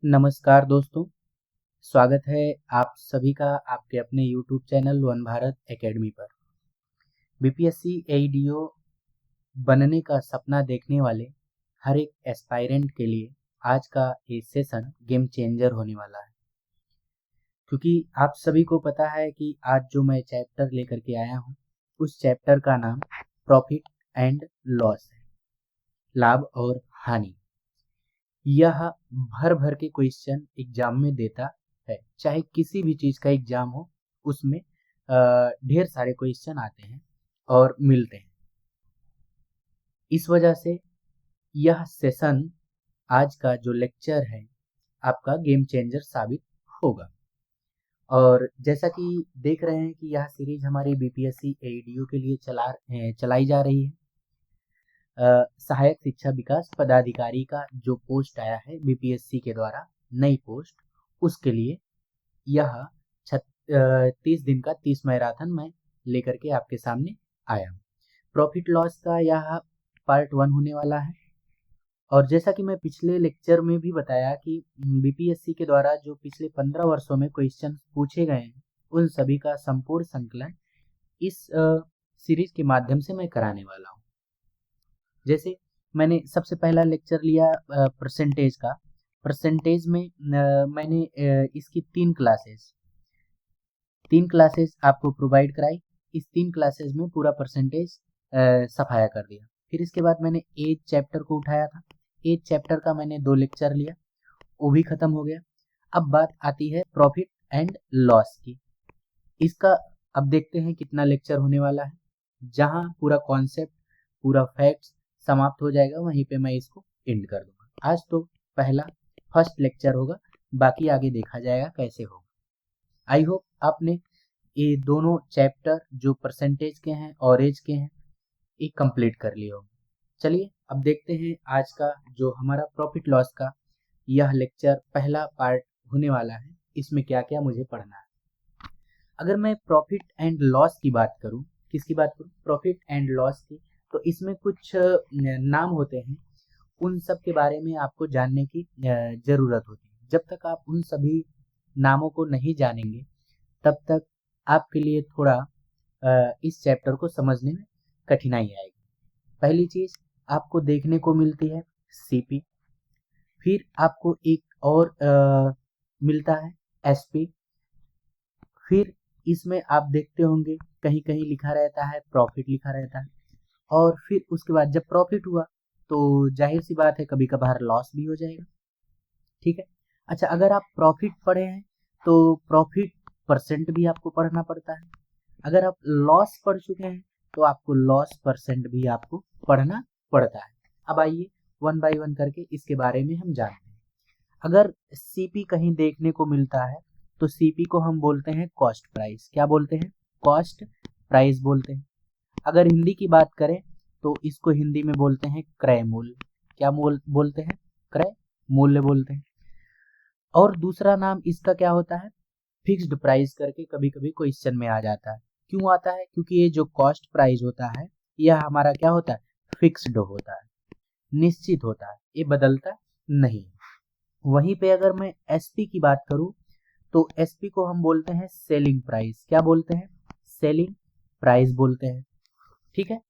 नमस्कार दोस्तों, स्वागत है आप सभी का आपके अपने YouTube channel one Bharat academy पर। बीपीएससी एईडीओ बनने का सपना देखने वाले हर एक एस्पायरेंट के लिए आज का ये सेशन गेम चेंजर होने वाला है, क्योंकि आप सभी को पता है कि आज जो मैं चैप्टर लेकर के आया हूँ उस चैप्टर का नाम प्रॉफिट एंड लॉस है, लाभ और हानि। यह भर भर के क्वेश्चन एग्जाम में देता है, चाहे किसी भी चीज का एग्जाम हो उसमें ढेर सारे क्वेश्चन आते हैं और मिलते हैं। इस वजह से यह सेशन, आज का जो लेक्चर है, आपका गेम चेंजर साबित होगा। और जैसा कि देख रहे हैं कि यह सीरीज हमारी बीपीएससी एईडीओ के लिए चलाई जा रही है। सहायक शिक्षा विकास पदाधिकारी का जो पोस्ट आया है बीपीएससी के द्वारा, नई पोस्ट, उसके लिए यह 30 दिन का 30 मैराथन मैं लेकर के आपके सामने आया हूँ। प्रॉफिट लॉस का यह पार्ट 1 होने वाला है। और जैसा कि मैं पिछले लेक्चर में भी बताया कि बीपीएससी के द्वारा जो पिछले 15 वर्षों में क्वेश्चन पूछे गए हैं उन सभी का संपूर्ण संकलन इस सीरीज के माध्यम से मैं कराने वाला हूँ। जैसे मैंने सबसे पहला लेक्चर लिया परसेंटेज का। परसेंटेज में मैंने इसकी तीन क्लासेस आपको प्रोवाइड कराई। इस 3 क्लासेस में पूरा परसेंटेज सफाया कर दिया। फिर इसके बाद मैंने एज चैप्टर को उठाया था। एज चैप्टर का मैंने 2 लेक्चर लिया, वो भी खत्म हो गया। अब बात आती है प्रॉफिट एंड लॉस की। इसका अब देखते हैं कितना लेक्चर होने वाला है। जहां पूरा कॉन्सेप्ट, पूरा फैक्ट्स समाप्त हो जाएगा वहीं पे मैं इसको एंड कर दूंगा। आज तो फर्स्ट लेक्चर होगा, बाकी आगे देखा जाएगा कैसे होगा। आई होप आपने ये दोनों चैप्टर जो परसेंटेज के हैं और एज के हैं ये कंप्लीट कर लिए होंगे। चलिए अब देखते हैं आज का जो हमारा प्रॉफिट लॉस का यह लेक्चर पहला पार्ट होने वाला है, इसमें क्या क्या मुझे पढ़ना है। अगर मैं प्रॉफिट एंड लॉस की बात करूं, किसकी बात करूं, प्रॉफिट एंड लॉस की, तो इसमें कुछ नाम होते हैं, उन सब के बारे में आपको जानने की जरूरत होती है। जब तक आप उन सभी नामों को नहीं जानेंगे तब तक आपके लिए थोड़ा इस चैप्टर को समझने में कठिनाई आएगी। पहली चीज आपको देखने को मिलती है सीपी, फिर आपको एक और मिलता है एसपी, फिर इसमें आप देखते होंगे कहीं कहीं लिखा रहता है प्रॉफिट लिखा रहता है, और फिर उसके बाद जब प्रॉफिट हुआ तो जाहिर सी बात है कभी कभार लॉस भी हो जाएगा। ठीक है। अच्छा, अगर आप प्रॉफिट पढ़े हैं तो प्रॉफिट परसेंट भी आपको पढ़ना पड़ता है। अगर आप लॉस पढ़ चुके हैं तो आपको लॉस परसेंट भी आपको पढ़ना पड़ता है। अब आइए वन बाय वन करके इसके बारे में हम जानते हैं। अगर सीपी कहीं देखने को मिलता है तो सीपी को हम बोलते हैं कॉस्ट प्राइस। क्या बोलते हैं? कॉस्ट प्राइस बोलते हैं। अगर हिंदी की बात करें तो इसको हिंदी में बोलते हैं क्रय मूल्य। क्या बोलते हैं? क्रय मूल्य बोलते हैं। और दूसरा नाम इसका क्या होता है? फिक्स्ड प्राइस करके कभी कभी क्वेश्चन में आ जाता है। क्यों आता है? क्योंकि ये जो कॉस्ट प्राइस होता है यह हमारा क्या होता है? फिक्स्ड होता है, निश्चित होता है, ये बदलता नहीं। वहीं पे अगर मैं एसपी की बात करूं तो एसपी को हम बोलते हैं सेलिंग प्राइस। क्या बोलते हैं? सेलिंग प्राइस बोलते हैं। ठीक है।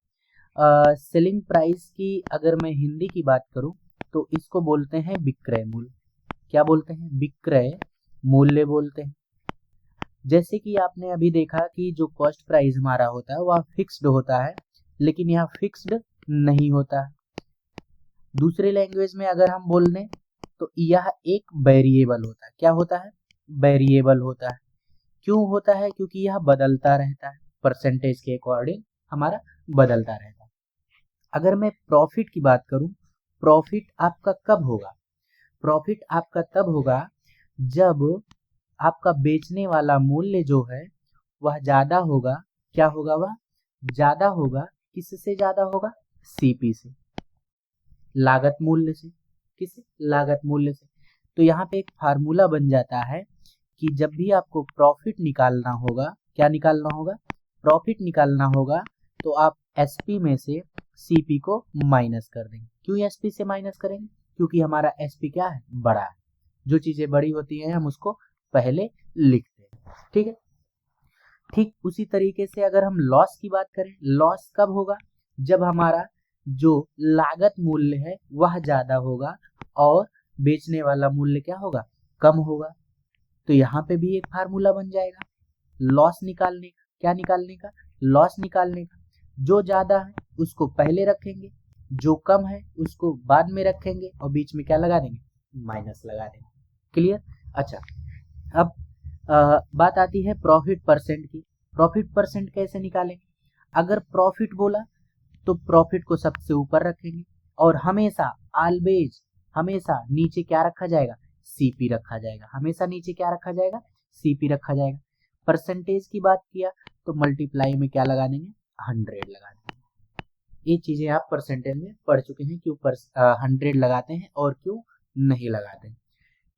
सेलिंग प्राइस की अगर मैं हिंदी की बात करूं तो इसको बोलते हैं विक्रय मूल्य। क्या बोलते हैं? विक्रय मूल्य बोलते हैं। जैसे कि आपने अभी देखा कि जो कॉस्ट प्राइस हमारा होता है वह फिक्स्ड होता है, लेकिन यहाँ फिक्स्ड नहीं होता है। दूसरे लैंग्वेज में अगर हम बोल दें तो यह एक वेरिएबल होता है। क्या होता है? वेरिएबल होता है। क्यों होता है? क्योंकि यह बदलता रहता है, परसेंटेज के अकॉर्डिंग हमारा बदलता रहता है। अगर मैं प्रॉफिट की बात करूं, प्रॉफिट आपका कब होगा? प्रॉफिट आपका तब होगा जब आपका बेचने वाला मूल्य जो है वह ज्यादा होगा। क्या होगा? वह ज्यादा होगा। किससे ज्यादा होगा? सीपी से, लागत मूल्य से। किस? लागत मूल्य से। तो यहाँ पे एक फार्मूला बन जाता है कि जब भी आपको प्रॉफिट निकालना होगा, क्या निकालना होगा? प्रॉफिट निकालना होगा, तो आप एसपी में से सीपी को माइनस कर देंगे। क्यों एसपी से माइनस करेंगे? क्योंकि हमारा एसपी क्या है? बड़ा है। जो चीजें बड़ी होती हैं हम उसको पहले लिखते हैं, ठीक है। ठीक उसी तरीके से अगर हम लॉस की बात करें, लॉस कब होगा, जब हमारा जो लागत मूल्य है वह ज्यादा होगा और बेचने वाला मूल्य क्या होगा, कम होगा। तो यहाँ पे भी एक फार्मूला बन जाएगा लॉस निकालने का। क्या निकालने का, लॉस निकालने का। जो ज्यादा है उसको पहले रखेंगे, जो कम है उसको बाद में रखेंगे और बीच में क्या लगा देंगे, माइनस लगा देंगे। क्लियर। अच्छा, अब बात आती है प्रॉफिट परसेंट की। प्रॉफिट परसेंट कैसे निकालेंगे, अगर प्रॉफिट बोला तो प्रॉफिट को सबसे ऊपर रखेंगे और हमेशा ऑलवेज हमेशा नीचे क्या रखा जाएगा, सीपी रखा जाएगा। हमेशा नीचे क्या रखा जाएगा, सीपी रखा जाएगा। परसेंटेज की बात किया तो मल्टीप्लाई में क्या लगा देंगे, 100 लगा देंगे। ये चीजें आप परसेंटेज में पढ़ चुके हैं, क्यों 100 लगाते हैं और क्यों नहीं लगाते हैं।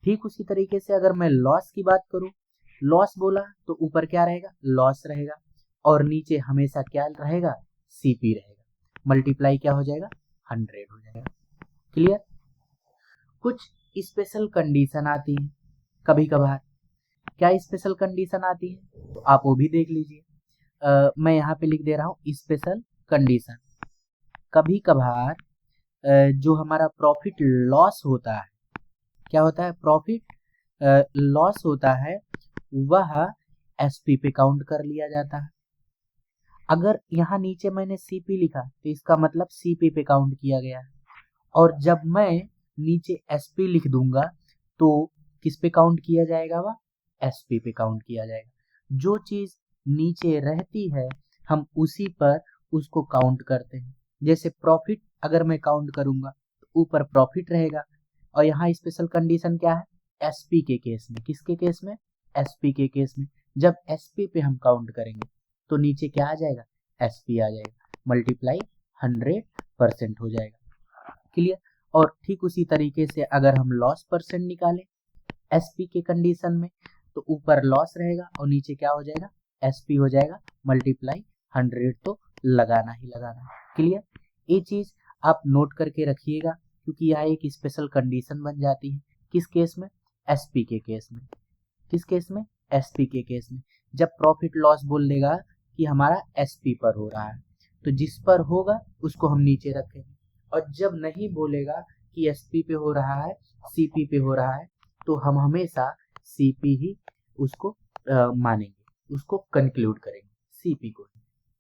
ठीक उसी तरीके से अगर मैं लॉस की बात करूं, लॉस बोला तो ऊपर क्या रहेगा, लॉस रहेगा और नीचे हमेशा क्या रहेगा, सीपी रहेगा। मल्टीप्लाई क्या हो जाएगा, 100 हो जाएगा। क्लियर। कुछ स्पेशल कंडीशन आती है कभी कभार। क्या स्पेशल कंडीशन आती है, तो आप वो भी देख लीजिए। मैं यहाँ पे लिख दे रहा हूँ स्पेशल कंडीशन। कभी कभार जो हमारा प्रॉफिट लॉस होता है, क्या होता है, प्रॉफिट लॉस होता है, वह एसपी पे काउंट कर लिया जाता है। अगर यहाँ नीचे मैंने सीपी लिखा तो इसका मतलब सीपी पे काउंट किया गया है, और जब मैं नीचे एसपी लिख दूंगा तो किस पे काउंट किया जाएगा, वह एसपी पे काउंट किया जाएगा। जो चीज नीचे रहती है हम उसी पर उसको काउंट करते हैं। जैसे प्रॉफिट अगर मैं काउंट करूंगा तो ऊपर प्रॉफिट रहेगा, और यहाँ स्पेशल कंडीशन क्या है, एसपी के केस में। किसके केस में, एसपी के केस में। जब एसपी पे हम काउंट करेंगे तो नीचे क्या आ जाएगा, एसपी आ जाएगा, मल्टीप्लाई 100% हो जाएगा। क्लियर। और ठीक उसी तरीके से अगर हम लॉस परसेंट निकालें एसपी के कंडीशन में, तो ऊपर लॉस रहेगा और नीचे क्या हो जाएगा, एसपी हो जाएगा, मल्टीप्लाई 100 तो लगाना ही लगाना है। क्लियर। ये चीज आप नोट करके रखिएगा, क्योंकि यह एक स्पेशल कंडीशन बन जाती है। किस केस में, एसपी के केस में। किस केस में, एसपी के केस में। जब प्रॉफिट लॉस बोल देगा कि हमारा एसपी पर हो रहा है, तो जिस पर होगा उसको हम नीचे रखेंगे, और जब नहीं बोलेगा कि एसपी पे हो रहा है, सीपी पे हो रहा है, तो हम हमेशा सीपी ही उसको मानेंगे, उसको कंक्लूड करेंगे सीपी को।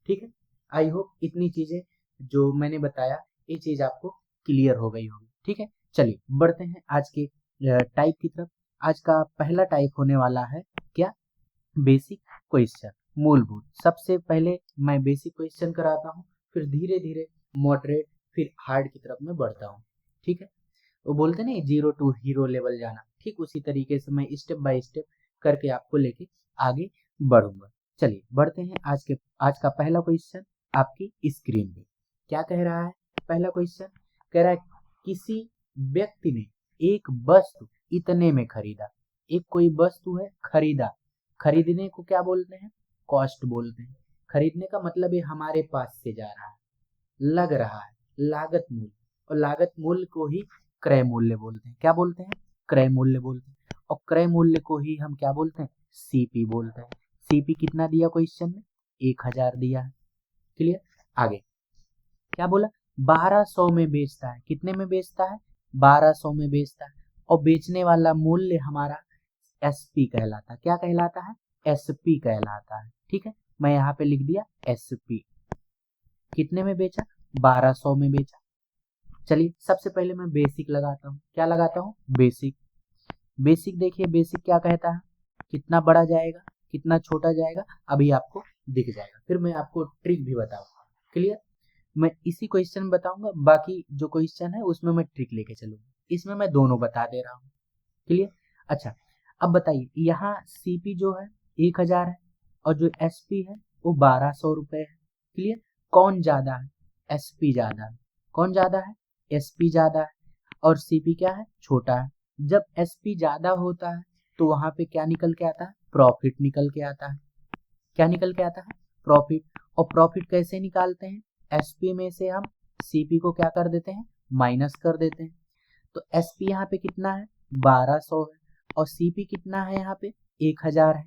ठीक है। आई होप इतनी चीजें जो मैंने बताया ये चीज आपको क्लियर हो गई होगी। ठीक है, चलिए बढ़ते हैं आज के टाइप की तरफ। आज का पहला टाइप होने वाला है क्या, बेसिक क्वेश्चन, मूलभूत। सबसे पहले मैं बेसिक क्वेश्चन कराता हूँ, फिर धीरे धीरे मॉडरेट, फिर हार्ड की तरफ मैं बढ़ता हूँ। ठीक है, वो बोलते नहीं 0 टू हीरो लेवल जाना, ठीक उसी तरीके से मैं स्टेप बाय स्टेप करके आपको लेके आगे बढ़ूंगा। चलिए बढ़ते हैं आज का पहला क्वेश्चन आपकी स्क्रीन पे। क्या कह रहा है पहला क्वेश्चन, कह रहा है किसी व्यक्ति ने एक वस्तु इतने में खरीदा। एक कोई वस्तु है, खरीदा। खरीदने को क्या बोलते हैं, कॉस्ट बोलते हैं। खरीदने का मतलब ये हमारे पास से जा रहा है, लग रहा है, लागत मूल्य। और लागत मूल्य को ही क्रय मूल्य बोलते हैं। क्या बोलते हैं, क्रय मूल्य बोलते हैं। और क्रय मूल्य को ही हम क्या बोलते हैं, सीपी बोलते हैं। सीपी कितना दिया क्वेश्चन में, 1000 दिया है। क्लियर। आगे क्या बोला, 1200 में बेचता है। कितने में बेचता है, 1200 में बेचता है। और बेचने वाला मूल्य हमारा एसपी कहलाता है। क्या कहलाता है, एसपी कहलाता है। ठीक है, मैं यहाँ पे लिख दिया एसपी। कितने में बेचा, 1200 में बेचा। चलिए सबसे पहले मैं बेसिक लगाता हूँ। क्या लगाता हूँ, बेसिक। बेसिक देखिए, बेसिक क्या कहता है, कितना बड़ा जाएगा, कितना छोटा जाएगा, अभी आपको दिख जाएगा। फिर मैं आपको ट्रिक भी बताऊंगा। क्लियर। मैं इसी क्वेश्चन में बताऊंगा, बाकी जो क्वेश्चन है उसमें मैं ट्रिक लेके चलूंगा। इसमें मैं दोनों बता दे रहा हूँ। क्लियर। अच्छा, अब बताइए, यहाँ सीपी जो है 1000 है और जो एसपी है वो 1200 रुपए है। क्लियर। कौन ज्यादा है, एसपी ज्यादा है। कौन ज्यादा है, एसपी ज्यादा है। और सीपी क्या है, छोटा है। जब एसपी ज्यादा होता है तो वहां पे क्या निकल के आता है, प्रॉफिट निकल के आता है। क्या निकल के आता है, प्रॉफिट। और प्रॉफिट कैसे निकालते हैं, एसपी में से हम सीपी को क्या कर देते हैं, माइनस कर देते हैं। तो एसपी यहाँ पे कितना है, 1200 है और सीपी कितना है यहाँ पे 1000 है।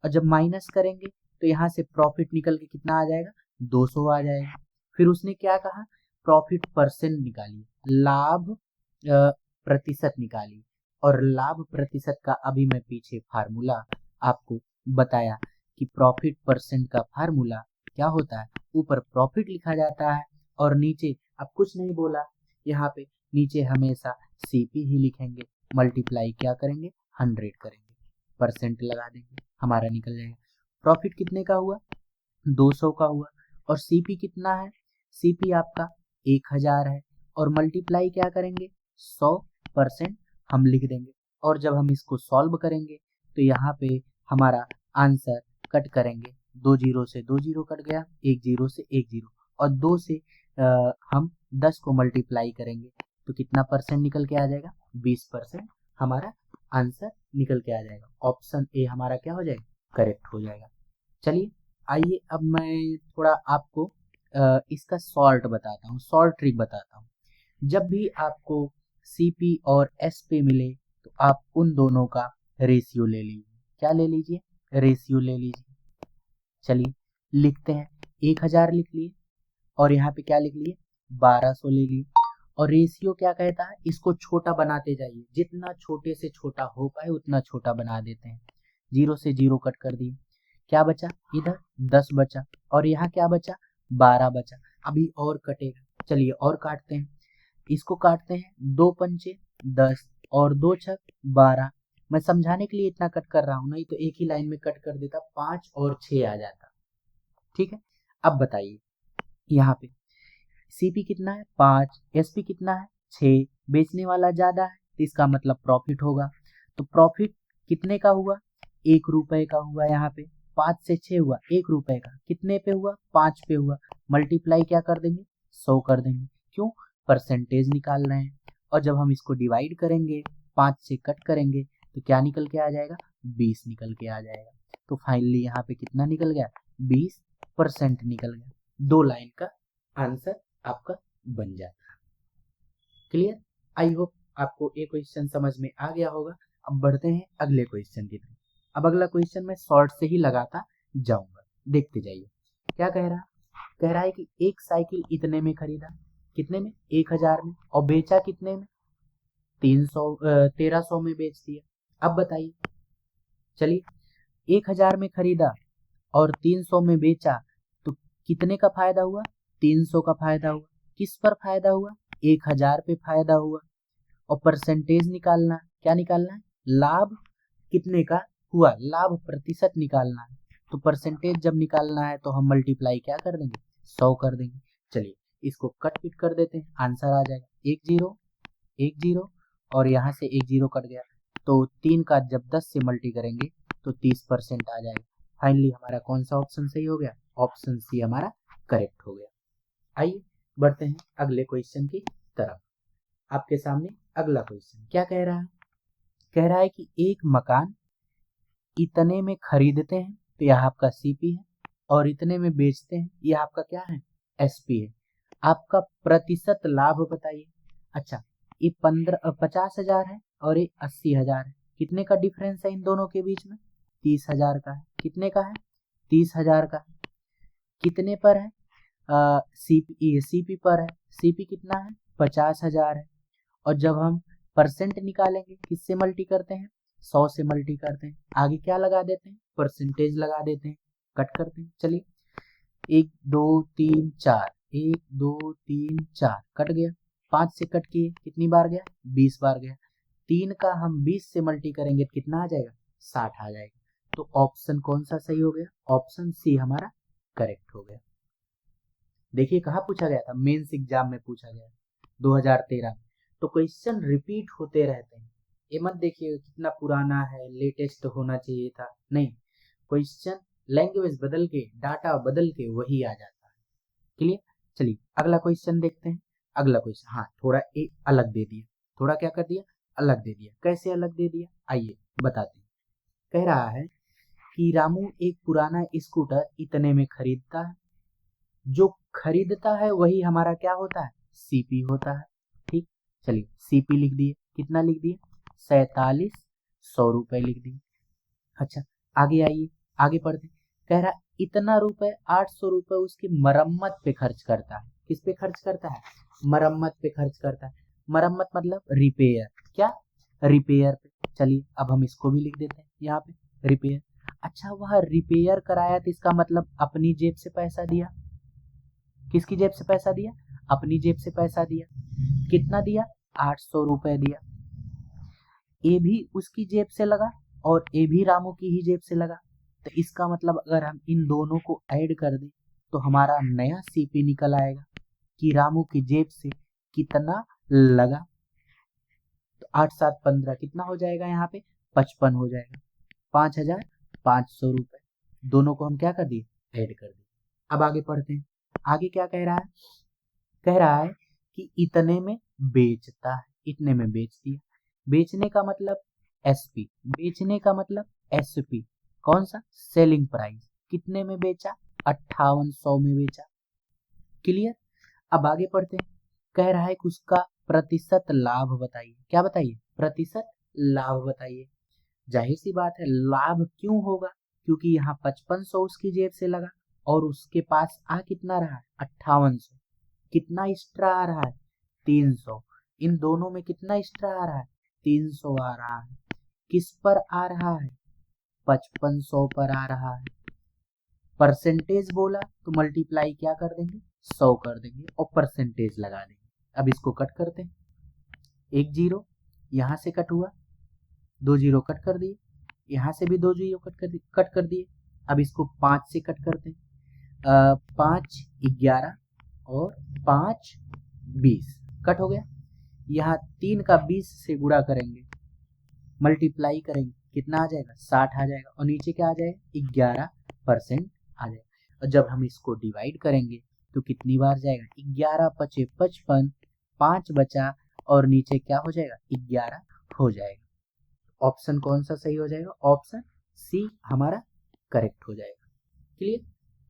और जब माइनस करेंगे तो यहाँ से प्रॉफिट निकल के कितना आ जाएगा 200 आ जाएगा। फिर उसने क्या कहा प्रॉफिट परसेंट निकालिए, लाभ प्रतिशत निकालिए। और लाभ प्रतिशत का अभी मैं पीछे फार्मूला आपको बताया कि प्रॉफिट परसेंट का फार्मूला क्या होता है, ऊपर प्रॉफिट लिखा जाता है और नीचे अब कुछ नहीं बोला, यहाँ पे नीचे हमेशा सीपी ही लिखेंगे, मल्टीप्लाई क्या करेंगे 100 करेंगे, परसेंट लगा देंगे, हमारा निकल जाएगा। प्रॉफिट कितने का हुआ 200 का हुआ और सीपी कितना है, सीपी आपका 1000 है और मल्टीप्लाई क्या करेंगे 100% हम लिख देंगे। और जब हम इसको सॉल्व करेंगे तो यहाँ पे हमारा आंसर कट करेंगे, 2 जीरो से 2 जीरो कट गया, 1 जीरो से 1 जीरो और 2 से हम 10 को मल्टीप्लाई करेंगे तो कितना परसेंट निकल के आ जाएगा 20% हमारा आंसर निकल के आ जाएगा। ऑप्शन ए हमारा क्या हो जाएगा करेक्ट हो जाएगा। चलिए आइए अब मैं थोड़ा आपको इसका सॉल्ट बताता हूँ, सॉल्ट ट्रिक बताता हूँ। जब भी आपको सीपी और एसपी मिले तो आप उन दोनों का रेशियो ले लीजिए। क्या ले लीजिए रेशियो ले लीजिए। चलिए लिखते हैं 1000 लिख लिए और यहाँ पे क्या लिख लिए 1200 ले लिए और रेशियो क्या कहता है इसको छोटा बनाते जाइए, जितना छोटे से छोटा हो पाए उतना छोटा बना देते हैं। 0 से 0 कट कर दिए, क्या बचा इधर 10 बचा और यहाँ क्या बचा 12 बचा। अभी और कटेगा, चलिए और काटते हैं, इसको काटते हैं 2 पंचे 10 और 2 छक 12। मैं समझाने के लिए इतना कट कर रहा हूँ, नहीं तो एक ही लाइन में कट कर देता 5 और 6 आ जाता। ठीक है अब बताइए यहाँ पे सीपी कितना है 5, एसपी कितना है 6, बेचने वाला ज्यादा है तो इसका मतलब प्रॉफिट होगा। तो प्रॉफिट कितने का हुआ 1 रुपए का हुआ, यहाँ पे 5 से 6 हुआ 1 रुपए का, कितने पे हुआ 5 पे हुआ, मल्टीप्लाई क्या कर देंगे 100 कर देंगे, क्यों परसेंटेज निकाल रहे हैं। और जब हम इसको डिवाइड करेंगे 5 से कट करेंगे तो क्या निकल के आ जाएगा 20 निकल के आ जाएगा। तो फाइनली यहाँ पे कितना निकल गया 20% निकल गया। 2 लाइन का आंसर आपका बन जाता है। क्लियर, आई होप आपको ये क्वेश्चन समझ में आ गया होगा। अब बढ़ते हैं अगले क्वेश्चन की तरफ। अब अगला क्वेश्चन मैं शॉर्ट से ही लगाता जाऊंगा, देखते जाइए क्या कह रहा है कि एक साइकिल इतने में खरीदा, कितने में 1000 में, और बेचा कितने में 1300 में बेच दिया। अब बताइए चलिए 1000 में खरीदा और 300 में बेचा तो कितने का फायदा हुआ 300 का फायदा हुआ। किस पर फायदा हुआ 1000 पे फायदा हुआ। और परसेंटेज निकालना, क्या निकालना है लाभ कितने का हुआ, लाभ प्रतिशत निकालना है। तो परसेंटेज जब निकालना है तो हम मल्टीप्लाई क्या कर देंगे 100 कर देंगे। चलिए इसको कट पिट कर देते हैं, आंसर आ जाएगा 1 0 1 0 और यहाँ से 1 0 कट गया तो 3 का जब 10 से मल्टी करेंगे तो 30% आ जाएगा। फाइनली हमारा कौन सा ऑप्शन सही हो गया, ऑप्शन सी हमारा करेक्ट हो गया। आइए बढ़ते हैं अगले क्वेश्चन की तरफ। आपके सामने अगला क्वेश्चन क्या कह रहा है कि एक मकान इतने में खरीदते हैं तो यह आपका सीपी है और इतने में बेचते हैं यह आपका क्या है एसपी है। आपका प्रतिशत लाभ बताइए। अच्छा ये 50,000 है और ये 80,000 है, कितने का डिफरेंस है इन दोनों के बीच में 30,000 का है। कितने का है 30,000 का है। कितने पर है सीपी पर है, सीपी कितना है 50,000 है। और जब हम परसेंट निकालेंगे किससे मल्टी करते हैं 100 से मल्टी करते हैं, आगे क्या लगा देते हैं परसेंटेज लगा देते हैं, कट करते हैं। चलिए 1 2 3 4 1 2 3 4 कट गया, 5 से कट किए कितनी बार गया 20 बार गया। 3 का हम 20 से मल्टी करेंगे तो कितना आ जाएगा 60 आ जाएगा। तो ऑप्शन कौन सा सही हो गया, ऑप्शन सी हमारा करेक्ट हो गया। देखिए कहाँ पूछा गया था, मेंस एग्जाम में पूछा गया 2013 में। तो क्वेश्चन रिपीट होते रहते हैं, ये मत देखिए कितना पुराना है लेटेस्ट होना चाहिए था, नहीं क्वेश्चन लैंग्वेज बदल के डाटा बदल के वही आ जाता है। क्लियर, चलिए अगला क्वेश्चन देखते हैं। अगला क्वेश्चन हाँ थोड़ा एक अलग दे दिया, थोड़ा क्या कर दिया अलग दे दिया। कैसे अलग दे दिया आइए बताते हैं। कह रहा है कि रामू एक पुराना स्कूटर इतने में खरीदता है, जो खरीदता है वही हमारा क्या होता है सीपी होता है। ठीक, चलिए सीपी लिख दिए, कितना लिख दिए 4700 रुपए लिख दिए। अच्छा आगे आइए, आगे पढ़ते। कह रहा इतना रुपए 800 रुपए उसकी मरम्मत पे खर्च करता है। किस पे खर्च करता है? मरम्मत पे खर्च करता है। मरम्मत मतलब रिपेयर, क्या? रिपेयर पे। चलिए अब हम इसको भी लिख देते हैं यहाँ पे, रिपेयर। अच्छा वह रिपेयर कराया तो इसका मतलब अपनी जेब से पैसा दिया। किसकी जेब से पैसा दिया? अपनी जेब से पैसा दिया। कितना दिया? 800 रुपए दिया। ए भी उसकी जेब से लगा और ए भी रामू की ही जेब से लगा। तो इसका मतलब अगर हम इन दोनों को ऐड कर दें तो हमारा नया सीपी निकल आएगा कि रामू की जेब से कितना लगा। तो 8 7 15 कितना हो जाएगा यहाँ पे? 55 हो जाएगा। 5500 रुपए दोनों को हम क्या कर दिए? ऐड कर दिए। अब आगे पढ़ते हैं। आगे क्या कह रहा है? कह रहा है कि इतने में बेचता है। इतने में बेच दिया। बेचने का मतलब एसपी, बेचने का मतलब एसपी। कौन सा? Selling price. कितने में बेचा? 5800 में बेचा। क्लियर? अब आगे पढ़ते हैं। कह रहा है कि उसका प्रतिशत लाभ बताइए। क्या बताइए? प्रतिशत लाभ बताइए। जाहिर सी बात है लाभ क्यों होगा? क्योंकि यहाँ 5500 उसकी जेब से लगा और उसके पास आ कितना रहा है? 5800। कितना एक्स्ट्रा आ रहा है? 300। इन दोनों में कितना एक्स्ट्रा आ रहा है? 300 आ रहा है। किस पर आ रहा है? 5500 पर आ रहा है। परसेंटेज बोला तो मल्टीप्लाई क्या कर देंगे? 100 कर देंगे और परसेंटेज लगा देंगे। अब इसको कट करते हैं। एक जीरो यहाँ से कट हुआ, 2 जीरो कट कर दिए, यहाँ से भी 2 जीरो कट कर दिए। अब इसको 5 से कट करते हैं। 5 11 और 5 20 कट हो गया। यहाँ 3 का 20 से गुणा करेंगे, मल्टीप्लाई करेंगे, कितना आ जाएगा? 60 आ जाएगा। और नीचे क्या आ जाएगा? 11% आ जाएगा। और जब हम इसको डिवाइड करेंगे तो कितनी बार जाएगा? 11 पचे 55, 5 बचा और नीचे क्या हो जाएगा? 11 हो जाएगा। ऑप्शन कौन सा सही हो जाएगा? ऑप्शन सी हमारा करेक्ट हो जाएगा। क्लियर?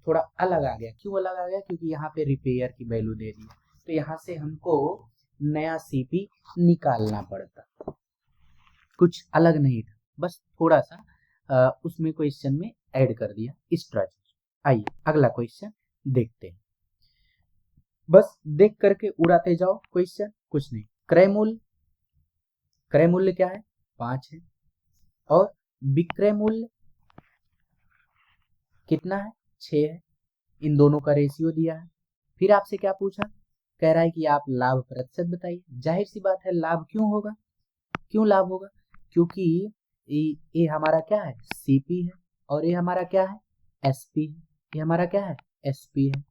थोड़ा अलग आ गया। क्यों अलग आ गया? क्योंकि यहाँ पे रिपेयर की वैल्यू दे दी, तो यहाँ से हमको नया सीपी निकालना पड़ता। कुछ अलग नहीं था, बस थोड़ा सा उसमें क्वेश्चन में ऐड कर दिया एक्स्ट्रा चीज। आइए अगला क्वेश्चन देखते हैं। बस देख करके उड़ाते जाओ क्वेश्चन, कुछ नहीं। क्रय मूल्य, क्रय मूल्य क्या है? 5 है। और विक्रय मूल्य कितना है? 6 है। इन दोनों का रेशियो दिया है। फिर आपसे क्या पूछा? कह रहा है कि आप लाभ प्रतिशत बताइए। जाहिर सी बात है लाभ क्यों होगा? क्यों लाभ होगा? क्योंकि ये हमारा क्या है? सीपी है और ये हमारा क्या है? एसपी है। ये हमारा क्या है? एसपी है।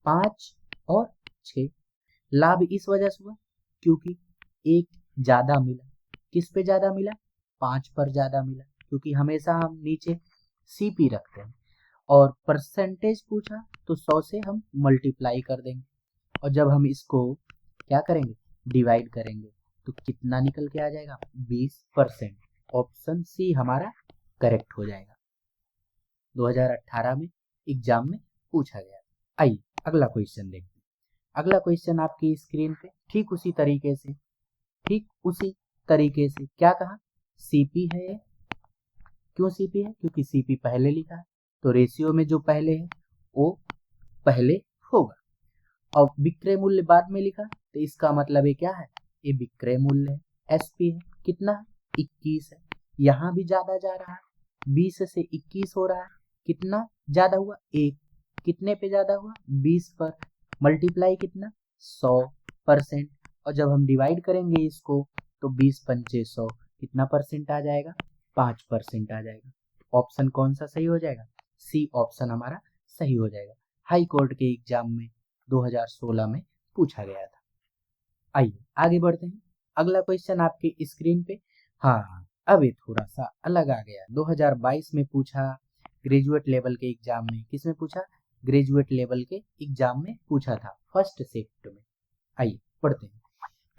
5 और 6 लाभ इस वजह से हुआ क्योंकि एक ज्यादा मिला। किस पे ज्यादा मिला? 5 पर ज्यादा मिला, क्योंकि हमेशा हम नीचे सीपी रखते हैं। और परसेंटेज पूछा तो 100 से हम मल्टीप्लाई कर देंगे और जब हम इसको क्या करेंगे? डिवाइड करेंगे तो कितना निकल के आ जाएगा? 20%। ऑप्शन सी हमारा करेक्ट हो जाएगा। 2018 में एग्जाम में पूछा गया। आइए अगला क्वेश्चन देखते हैं। अगला क्वेश्चन आपकी स्क्रीन पे ठीक उसी तरीके से, ठीक उसी तरीके से क्या कहा? सीपी है। क्यों सीपी है? क्योंकि सीपी पहले लिखा है तो रेशियो में जो पहले है वो पहले होगा। और विक्रय मूल्य बाद में लिखा तो इसका मतलब ये क्या है? ये विक्रय मूल्य है। एसपी है। कितना? 21 है। यहाँ भी ज्यादा जा रहा है, 20 से 21 हो रहा है। कितना ज्यादा हुआ? 1। कितने पे ज्यादा हुआ? 20 पर। मल्टीप्लाई कितना? 100%। और जब हम डिवाइड करेंगे इसको तो 20 पंचे 100, कितना परसेंट आ जाएगा? 5% आ जाएगा। ऑप्शन कौन सा सही हो जाएगा? सी ऑप्शन हमारा सही हो जाएगा। हाई कोर्ट के एग्जाम में 2016 में पूछा गया था। आइए आगे बढ़ते हैं। अगला क्वेश्चन आपकी स्क्रीन पे। हाँ अब ये थोड़ा सा अलग आ गया। 2022 में पूछा ग्रेजुएट लेवल के एग्जाम में। किस में पूछा? ग्रेजुएट लेवल के एग्जाम में पूछा था, फर्स्ट शिफ्ट में। आइए पढ़ते हैं।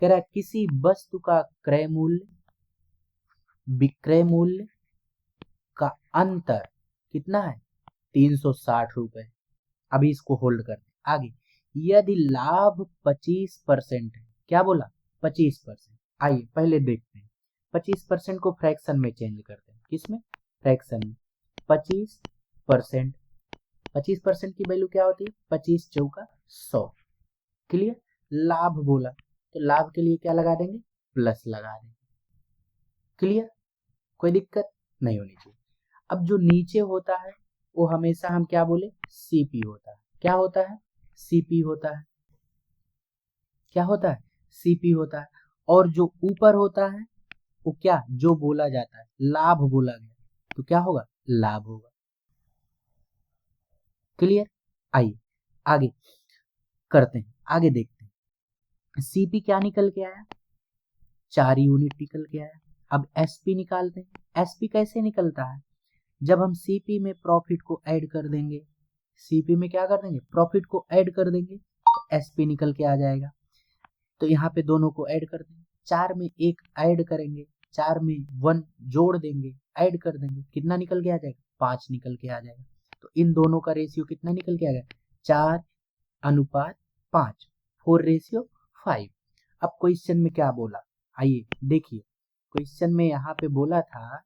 कह रहा है किसी वस्तु का क्रय मूल्य विक्रय मूल्य का अंतर कितना है? 360 रुपए। अभी इसको होल्ड करते आगे। यदि लाभ 25% है। क्या बोला? 25%। आइए पहले देखते हैं 25% को फ्रैक्शन में चेंज करते हैं। किसमें? फ्रैक्शन में। 25%, 25% की वैल्यू क्या होती है? 25 चौका 100। क्लियर? लाभ बोला तो लाभ के लिए क्या लगा देंगे? प्लस लगा देंगे। क्लियर? कोई दिक्कत नहीं होनी चाहिए। अब जो नीचे होता है वो हमेशा हम क्या बोले? सीपी होता है। क्या होता है? सीपी होता है। क्या होता है? सीपी होता है। और जो ऊपर होता है वो क्या? जो बोला जाता है, लाभ बोला गया तो क्या होगा? लाभ होगा। क्लियर? आइए आगे करते हैं, आगे देखते हैं। सीपी क्या निकल के आया? 4 यूनिट निकल के आया। अब एसपी निकालते हैं। एसपी कैसे निकलता है? जब हम सीपी में प्रॉफिट को ऐड कर देंगे, सीपी में क्या कर देंगे? प्रॉफिट को ऐड कर देंगे तो एसपी निकल के आ जाएगा। तो यहाँ पे दोनों को ऐड कर देंगे। 4 में 1 ऐड करेंगे, 4 में 1 जोड़ देंगे, ऐड कर देंगे, कितना निकल के आ जाएगा? 5 निकल के आ जाएगा। तो इन दोनों का रेशियो कितना निकल के आ गया? 4:5, 4:5। अब क्वेश्चन में क्या बोला? आइए देखिए, क्वेश्चन में यहाँ पे बोला था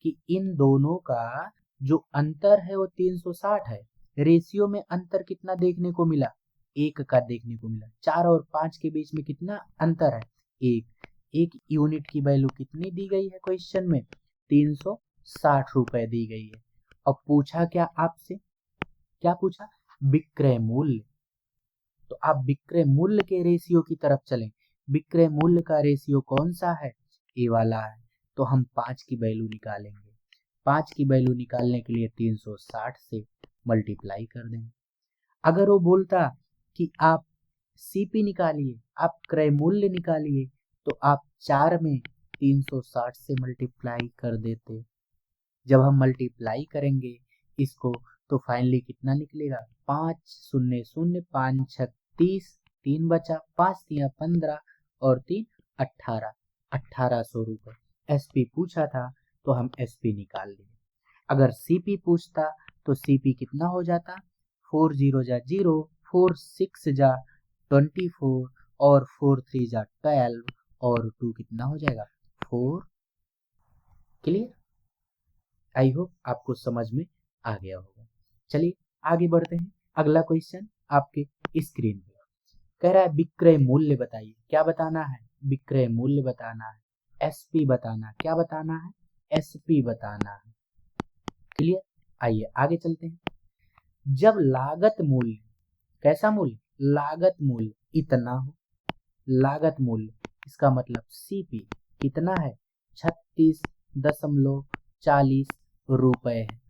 कि इन दोनों का जो अंतर है वो 360 है। रेशियो में अंतर कितना देखने को मिला? 1 का देखने को मिला। 4 और 5 के बीच में कितना अंतर है? 1। 1 यूनिट की वैल्यू कितनी दी गई है क्वेश्चन में? 360 रुपए दी गई है। अब पूछा क्या आपसे? क्या पूछा? विक्रय मूल्य। तो आप विक्रय मूल्य के रेशियो की तरफ चलें। विक्रय मूल्य का रेशियो कौन सा है? ए वाला है। तो हम 5 की वैल्यू निकालेंगे। 5 की वैल्यू निकालने के लिए 360 से मल्टीप्लाई कर देंगे। अगर वो बोलता कि आप सीपी निकालिए, आप क्रय मूल्य निकालिए, तो आप 4 में 360 से मल्टीप्लाई कर देते। जब हम मल्टीप्लाई करेंगे इसको तो फाइनली कितना निकलेगा? 5 0 0 5 6 30, 3 बचा, 5 3 15 और 3 18, 1800 रुपये। एसपी पूछा था तो हम एसपी निकाल लिए। अगर सीपी पूछता तो सीपी कितना हो जाता? 4 0 जा 0, 4 6 जा 24 और 4 3 जा 12 और 2 कितना हो जाएगा? 4। क्लियर? आई होप आपको समझ में आ गया होगा। चलिए आगे बढ़ते हैं। अगला क्वेश्चन आपके स्क्रीन पे कह रहा है विक्रय मूल्य बताइए। क्या बताना है? विक्रय मूल्य बताना है। एसपी बताना है। क्या बताना है? एसपी बताना है। क्लियर? आइए आगे चलते हैं। जब लागत मूल्य, कैसा मूल्य? लागत मूल्य इतना हो, लागत मूल्य इसका मतलब सीपी कितना है? 36.40 रुपए है।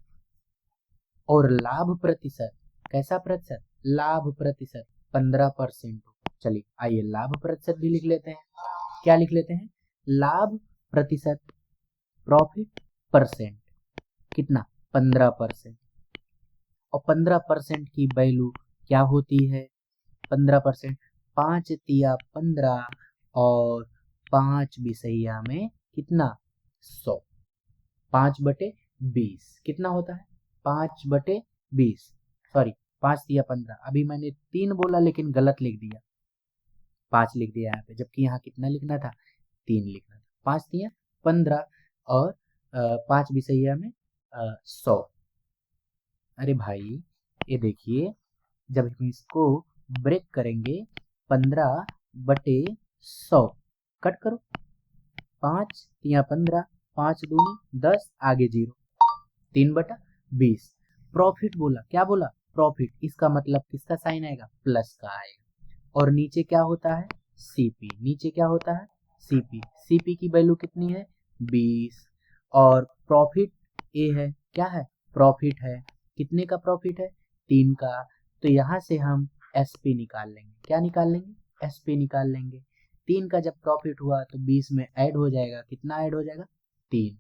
और लाभ प्रतिशत, कैसा प्रतिशत? लाभ प्रतिशत 15%। चलिए आइए लाभ प्रतिशत भी लिख लेते हैं। क्या लिख लेते हैं? लाभ प्रतिशत, प्रॉफिट परसेंट, कितना? 15%। और 15% की वैल्यू क्या होती है? 15%, 5 तिया 15 और 5 बिसैया में कितना? 100। 5/20 कितना होता है? 5/20, सॉरी 5 तिया 15। अभी मैंने 3 बोला लेकिन गलत लिख दिया, 5 लिख दिया यहाँ पे, जबकि यहाँ कितना लिखना था? 3 लिखना था। 5 तिया 15 और 5 बिसैया में 100। अरे भाई ये देखिए, जब हम इसको ब्रेक करेंगे 15/100 कट करो, 5 तिया 15, 5 दूनी 10, आगे 0, 3/20। प्रॉफिट बोला, क्या बोला? प्रॉफिट, इसका मतलब किसका साइन आएगा? प्लस का आएगा। और नीचे क्या होता है? सीपी। नीचे क्या होता है? सीपी। सीपी की वैल्यू कितनी है? 20। और प्रॉफिट ए है, क्या है? प्रॉफिट है। कितने का प्रॉफिट है? 3 का। तो यहाँ से हम एसपी निकाल लेंगे। क्या निकाल लेंगे? एसपी निकाल लेंगे। 3 का जब प्रॉफिट हुआ तो 20 में ऐड हो जाएगा, कितना ऐड हो जाएगा? 3।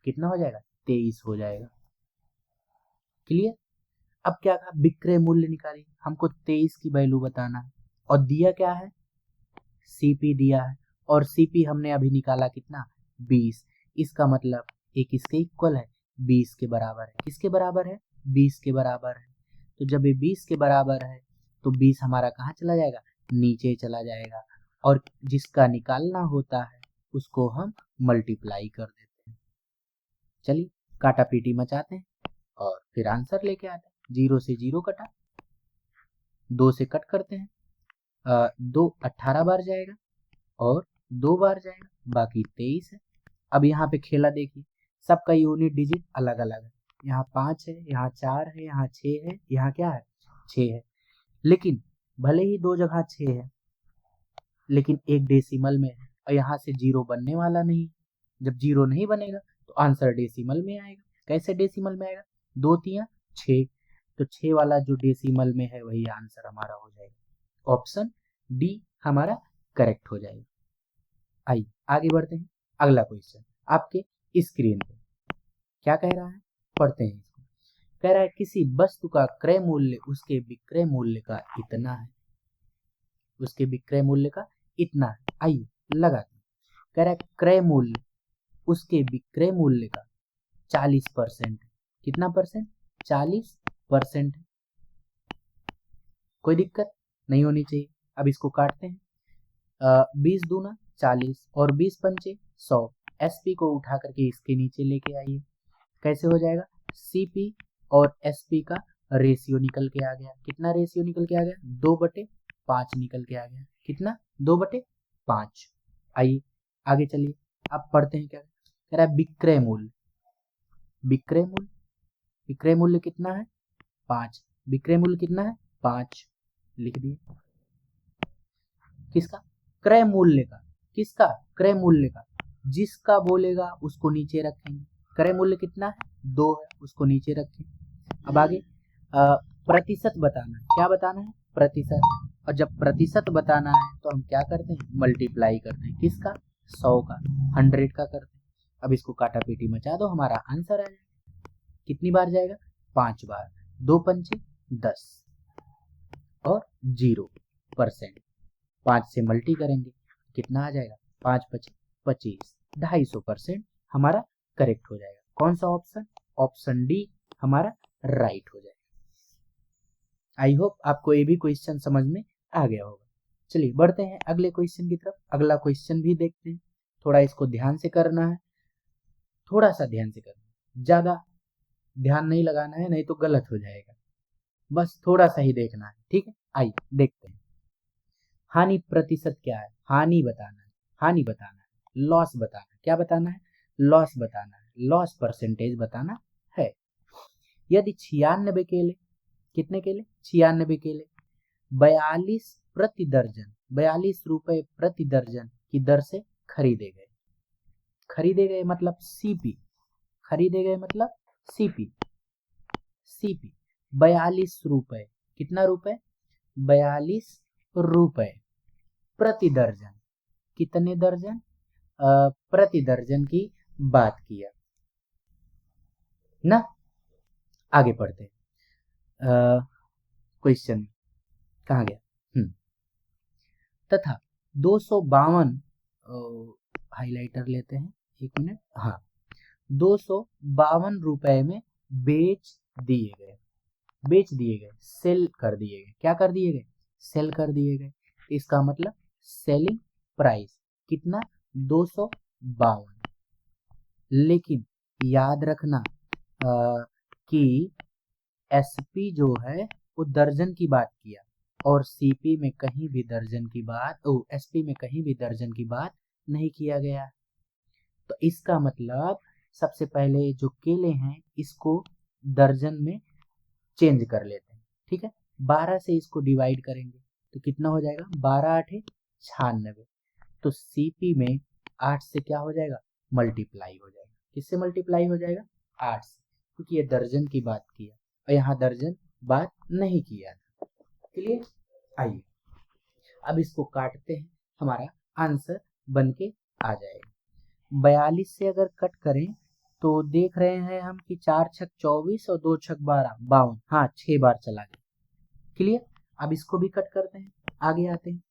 कितना हो जाएगा? 23 हो जाएगा। क्लियर? अब क्या कहा? विक्रय मूल्य निकालिए। हमको 23 की वैल्यू बताना है। और दिया क्या है? सीपी दिया है। और सीपी हमने अभी निकाला कितना? 20। इसका मतलब एक इसके इक्वल है, 20 के बराबर है। किसके बराबर है? 20 के बराबर है। तो जब ये 20 के बराबर है तो 20 हमारा कहाँ चला जाएगा? नीचे चला जाएगा। और जिसका निकालना होता है उसको हम मल्टीप्लाई कर देते हैं। चलिए काटा पीटी मचाते हैं और फिर आंसर लेके आते हैं। 0 से 0 कटा, 2 से कट करते हैं, 2 18 बार जाएगा और 2 बार जाएगा, बाकी 23 है। अब यहाँ पे खेला देखिए, सबका यूनिट डिजिट अलग अलग है। यहाँ 5 है, यहाँ 4 है, यहाँ 6 है, यहाँ क्या है 6 है। लेकिन भले ही 2 जगह 6 है, लेकिन एक डेसिमल में है और यहाँ से 0 बनने वाला नहीं। जब 0 नहीं बनेगा तो आंसर डेसिमल में आएगा। कैसे डेसिमल में आएगा? 2 तिया 6, तो 6 वाला जो डेसिमल में है वही आंसर हमारा हो जाएगा। ऑप्शन डी हमारा करेक्ट हो जाएगा। आइए आगे बढ़ते हैं। अगला क्वेश्चन आपके स्क्रीन पे क्या कह रहा है, पढ़ते हैं इसको। कह रहा है किसी वस्तु का क्रय मूल्य उसके विक्रय मूल्य का इतना है, उसके विक्रय मूल्य का इतना है। आइए लगाते हैं। कह रहा है क्रय मूल्य उसके विक्रय मूल्य का 40% है। कितना परसेंट? 40% है। कोई दिक्कत नहीं होनी चाहिए। अब इसको काटते हैं। 20 दूना 40 और 20 पंचे 100। एसपी को उठा करके इसके नीचे लेके आइए। कैसे हो जाएगा? सीपी और एसपी का रेशियो निकल के आ गया। कितना रेशियो निकल के आ गया? 2/5 निकल के आ गया। कितना? 2/5। आइए आगे चलिए, अब पढ़ते हैं। क्या कह रहा है? विक्रय मूल्य, विक्रय मूल्य, विक्रय मूल्य कितना है? 5। विक्रय मूल्य कितना है? 5 लिख दिए। किसका? क्रय मूल्य का। किसका? क्रय मूल्य का। जिसका बोलेगा उसको नीचे रखेंगे। क्रय मूल्य कितना है? 2 है, उसको नीचे रखें। अब आगे प्रतिशत बताना है। क्या बताना है? प्रतिशत। और जब प्रतिशत बताना है तो हम क्या करते हैं? मल्टीप्लाई करते हैं। किसका? 100 का, 100 का करते हैं। अब इसको काटा पीटी मचा दो, हमारा आंसर आ जाएगा। कितनी बार जाएगा? 5 बार। 2 पंचे 10 और 0%। 5 से मल्टी करेंगे कितना आ जाएगा? 5 पचे 25, 250% हमारा करेक्ट हो जाएगा। कौन सा ऑप्शन? ऑप्शन डी हमारा राइट हो जाएगा। आई होप आपको ये भी क्वेश्चन समझ में आ गया होगा। चलिए बढ़ते हैं अगले क्वेश्चन की तरफ। अगला क्वेश्चन भी देखते हैं। थोड़ा इसको ध्यान से करना है, थोड़ा सा ध्यान से करना है, ज्यादा ध्यान नहीं लगाना है, नहीं तो गलत हो जाएगा। बस थोड़ा सा ही देखना है, ठीक है। आइए देखते हैं। हानि प्रतिशत क्या है? हानि बताना है, हानि बताना है, लॉस बताना है। क्या बताना है? लॉस बताना है, लॉस परसेंटेज बताना है। यदि 96 केले, कितने केले? 96 केले 42 प्रति दर्जन, 42 रुपए प्रति दर्जन की दर से खरीदे गए। खरीदे गए मतलब सीपी, खरीदे गए मतलब सीपी, सीपी 42 रुपए। कितना रुपए? 42 रुपए प्रति दर्जन। कितने दर्जन? प्रति दर्जन की बात किया ना। आगे पढ़ते हैं। क्वेश्चन कहाँ गया? तथा 252, हाइलाइटर लेते हैं, 1 मिनट। हाँ, 252 रुपए में बेच दिए गए, बेच दिए गए, सेल कर दिए गए। क्या कर दिए गए? सेल कर दिए गए। इसका मतलब सेलिंग प्राइस कितना? 252। लेकिन याद रखना कि एसपी जो है वो दर्जन की बात किया और सीपी में कहीं भी दर्जन की बात, एसपी में कहीं भी दर्जन की बात नहीं किया गया। तो इसका मतलब सबसे पहले जो केले हैं इसको दर्जन में चेंज कर लेते हैं, ठीक है। 12 से इसको डिवाइड करेंगे तो कितना हो जाएगा? 12 8 96। तो सीपी में 8 से क्या हो जाएगा? मल्टीप्लाई हो जाएगा। किससे मल्टीप्लाई हो जाएगा? 8 से, क्योंकि ये दर्जन की बात किया और यहाँ दर्जन बात नहीं किया था। क्लियर? आइए अब इसको काटते हैं, हमारा आंसर बन के आ जाएगा। 42 से अगर कट करें तो देख रहे हैं हम कि 4 छक 24 और 2 छक 12, 52। हाँ, 6 बार चला गया। क्लियर? अब इसको भी कट करते हैं, आगे आते हैं।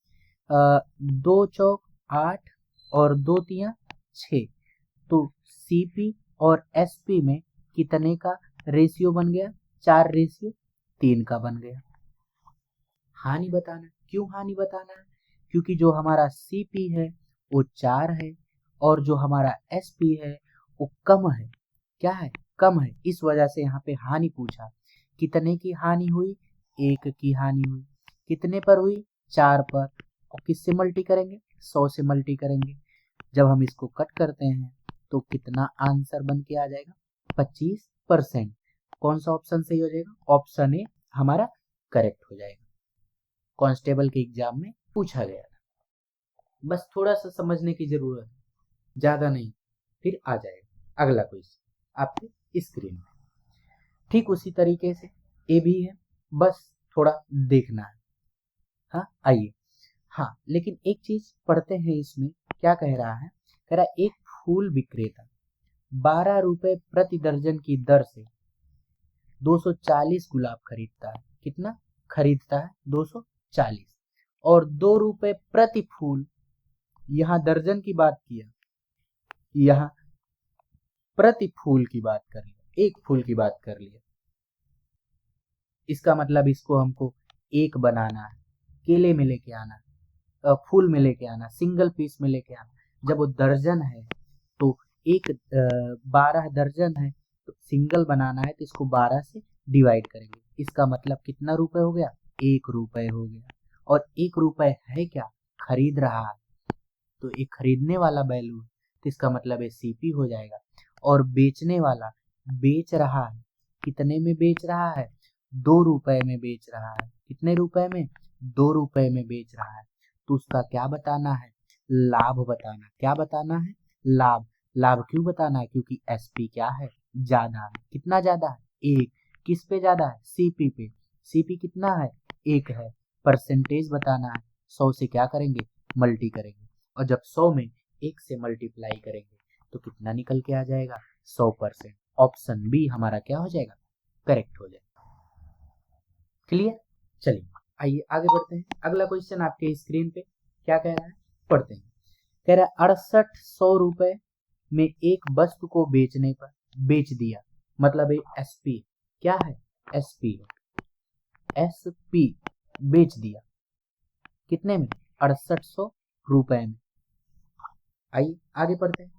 2 चौक 8 और 2 तिया 6। तो सीपी और एसपी में कितने का रेशियो बन गया? 4:3 का बन गया। हानि बताना। क्यों हानि बताना है? क्योंकि जो हमारा सीपी है वो 4 है और जो हमारा एसपी है वो कम है। क्या है? कम है। इस वजह से यहाँ पे हानि पूछा। कितने की हानि हुई? 1 की हानि हुई। कितने पर हुई? 4 पर। और किससे मल्टी करेंगे? 100 से मल्टी करेंगे। जब हम इसको कट करते हैं तो कितना आंसर बन के आ जाएगा? 25%। कौन सा ऑप्शन सही हो जाएगा? ऑप्शन ए हमारा करेक्ट हो जाएगा। कांस्टेबल के एग्जाम में पूछा गया था। बस थोड़ा सा समझने की जरूरत है, ज्यादा नहीं, फिर आ जाएगा अगला क्वेश्चन आपके स्क्रीन में। ठीक उसी तरीके से ए भी है, बस थोड़ा देखना है। हाँ आइए। हाँ लेकिन एक चीज पढ़ते हैं इसमें, क्या कह रहा है? कह रहा है एक फूल विक्रेता 12 रुपए प्रति दर्जन की दर से 240 गुलाब खरीदता है। कितना खरीदता है? 240। और 2 रुपए प्रति फूल, यहाँ दर्जन की बात किया, यहाँ प्रति फूल की बात कर लिया, एक फूल की बात कर लिया। इसका मतलब इसको हमको एक बनाना है, केले में लेके आना, फूल में लेके आना, सिंगल पीस में लेके आना। जब वो दर्जन है तो 12 दर्जन है तो सिंगल बनाना है तो इसको 12 से डिवाइड करेंगे। इसका मतलब कितना रुपए हो गया? 1 रुपए हो गया। और 1 रुपए है क्या? खरीद रहा है, तो एक खरीदने वाला वैल्यू है, तो इसका मतलब है सीपी हो जाएगा। और बेचने वाला बेच रहा है, कितने में बेच रहा है? 2 रुपए में बेच रहा है। कितने रुपए में? 2 रुपए में बेच रहा है। तो उसका क्या बताना है? लाभ बताना। क्या बताना है? लाभ। लाभ क्यों बताना है? क्योंकि एसपी क्या है? ज्यादा है। कितना ज्यादा है? 1। किस पे ज्यादा है? सीपी पे। सीपी कितना है? 1 है। परसेंटेज बताना है। 100 से क्या करेंगे? मल्टी करेंगे। और जब 100 में 1 से मल्टीप्लाई करेंगे तो कितना निकल के आ जाएगा? 100%। ऑप्शन बी हमारा क्या हो जाएगा? करेक्ट हो जाएगा। क्लियर? चलिए आइए आगे बढ़ते हैं। अगला क्वेश्चन आपके स्क्रीन पे क्या कह रहा है, पढ़ते हैं। कह रहा है 6800 रुपए में एक वस्तु को बेचने पर बेच दिया, मतलब एसपी क्या है? एसपी है। एसपी बेच दिया कितने में? 6800 रुपए में। आइए आगे पढ़ते हैं।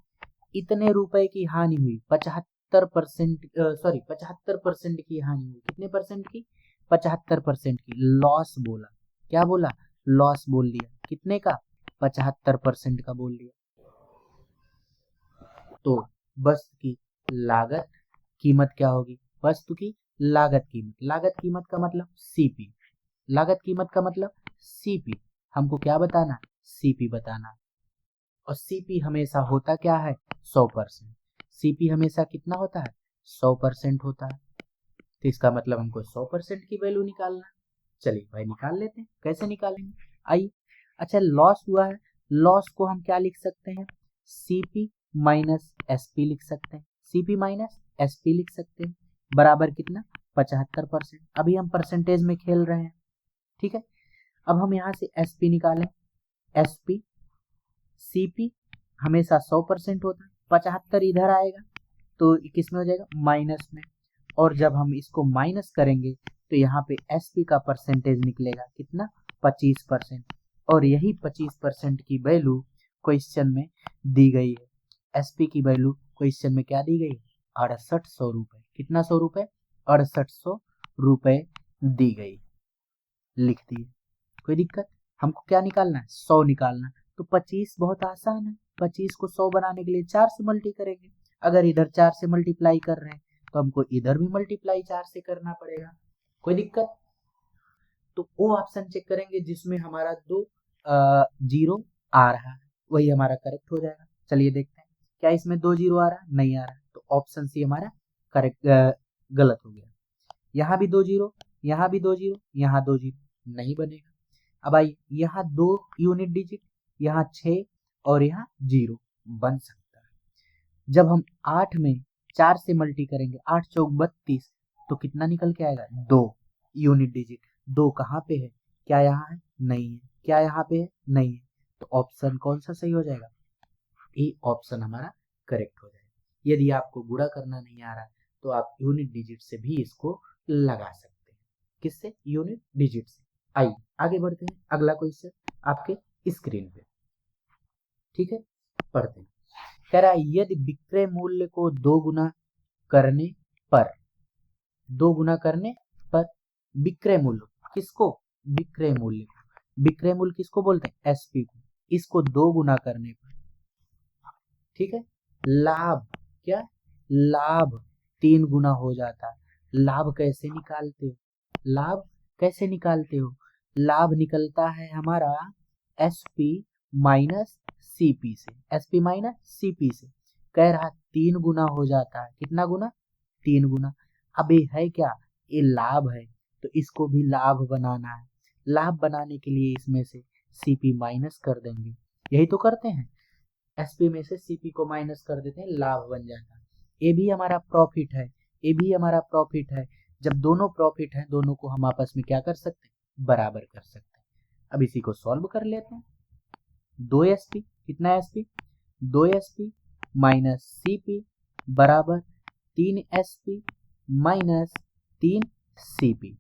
इतने रुपए की हानि हुई, 75% की हानि हुई। कितने परसेंट की? 75% की। लॉस बोला। क्या बोला? लॉस बोल दिया। कितने का? 75% का बोल दिया। तो वस्तु की लागत कीमत क्या होगी? वस्तु की लागत कीमत। लागत कीमत का मतलब सीपी। लागत कीमत का मतलब सीपी। हमको क्या बताना है? सीपी बताना है। और सीपी हमेशा होता क्या है? 100%। सीपी हमेशा कितना होता है? 100% होता है। तो इसका मतलब हमको 100% की वैल्यू निकालना है। चलिए भाई निकाल लेते हैं। कैसे निकालेंगे? आइए। अच्छा लॉस हुआ है, लॉस को हम क्या लिख सकते हैं? सीपी माइनस एसपी लिख सकते हैं। सीपी माइनस एसपी लिख सकते हैं। बराबर कितना? 75%। अभी हम परसेंटेज में खेल रहे हैं, ठीक है। अब हम यहाँ से एसपी निकालें। एसपी सीपी हमेशा 100% होता है, 75 इधर आएगा तो किस में हो जाएगा? माइनस में। और जब हम इसको माइनस करेंगे तो यहाँ पे एसपी का परसेंटेज निकलेगा कितना? 25%। और यही 25% की वैल्यू क्वेश्चन में दी गई है। एसपी की वैल्यू क्वेश्चन में क्या दी गई? 6800 रुपए। कितना 100 रुपए? 6800 रुपए दी गई। लिख दिए। कोई दिक्कत? हमको क्या निकालना है? 100 निकालना है। तो 25 बहुत आसान है। 25 को 100 बनाने के लिए 4 से मल्टी करेंगे। अगर इधर 4 से मल्टीप्लाई कर रहे हैं तो हमको इधर भी मल्टीप्लाई 4 से करना पड़ेगा। कोई दिक्कत? तो वो ऑप्शन चेक करेंगे जिसमें हमारा 2 जीरो आ रहा है, वही हमारा करेक्ट हो जाएगा। चलिए देखते हैं क्या इसमें 2 जीरो आ रहा है? नहीं आ रहा है, तो ऑप्शन सी हमारा करेक्ट गलत हो गया। यहाँ भी 2 जीरो, यहाँ भी 2 जीरो, यहाँ 2 जीरो, नहीं बनेगा। अब आइए यहाँ 2 यूनिट डिजिट, यहाँ 6 और यहाँ 0 बन सकता है। जब हम 8 में 4 से मल्टी करेंगे, 8 चौक 32, तो कितना निकल के आएगा? 2 यूनिट डिजिट। 2 कहाँ पे है? क्या यहाँ है? नहीं है। क्या यहाँ पे है? नहीं है। तो ऑप्शन कौन सा सही हो जाएगा? ए ऑप्शन हमारा करेक्ट हो जाएगा। यदि आपको गुणा करना नहीं आ रहा तो आप यूनिट डिजिट से भी इसको लगा सकते हैं। किससे? यूनिट डिजिट से। आइए आगे बढ़ते हैं। अगला क्वेश्चन आपके स्क्रीन पे, ठीक है, पढ़ते हैं। कह रहा है यदि विक्रय मूल्य को 2 गुना करने पर विक्रय मूल्य किसको, विक्रय मूल्य किसको बोलते हैं, एसपी को, इसको 2 गुना करने पर, ठीक है, लाभ क्या, लाभ 3 गुना हो जाता है। लाभ कैसे निकालते हो, लाभ निकलता है हमारा एसपी माइनस सीपी से, कह रहा 3 गुना हो जाता है, कितना गुना, 3 गुना। अब ये है क्या, ये लाभ है, तो इसको भी लाभ बनाना है। लाभ बनाने के लिए इसमें से सीपी माइनस कर देंगे, यही तो करते हैं, एसपी में से सीपी को माइनस कर देते हैं, लाभ बन जाता है। ये भी हमारा प्रॉफिट है, जब दोनों प्रॉफिट है, दोनों को हम आपस में क्या कर सकते हैं, बराबर कर सकते हैं। अब इसी को सॉल्व कर लेते हैं। 2 एसपी, कितना एसपी, 2 एसपी माइनस सीपी बराबर 3 एसपी माइनस 3 सीपी।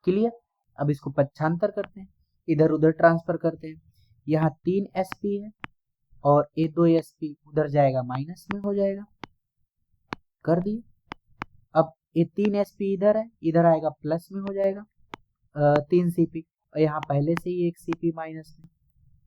क्लियर। अब इसको पक्षांतर करते हैं, इधर उधर ट्रांसफर करते हैं। यहाँ 3 एसपी है और ये 2 एसपी उधर जाएगा माइनस में हो जाएगा, कर दिए। अब ये 3 एसपी इधर है, इधर आएगा प्लस में हो जाएगा 3 सीपी, और यहाँ पहले से ही 1 सीपी माइनस में।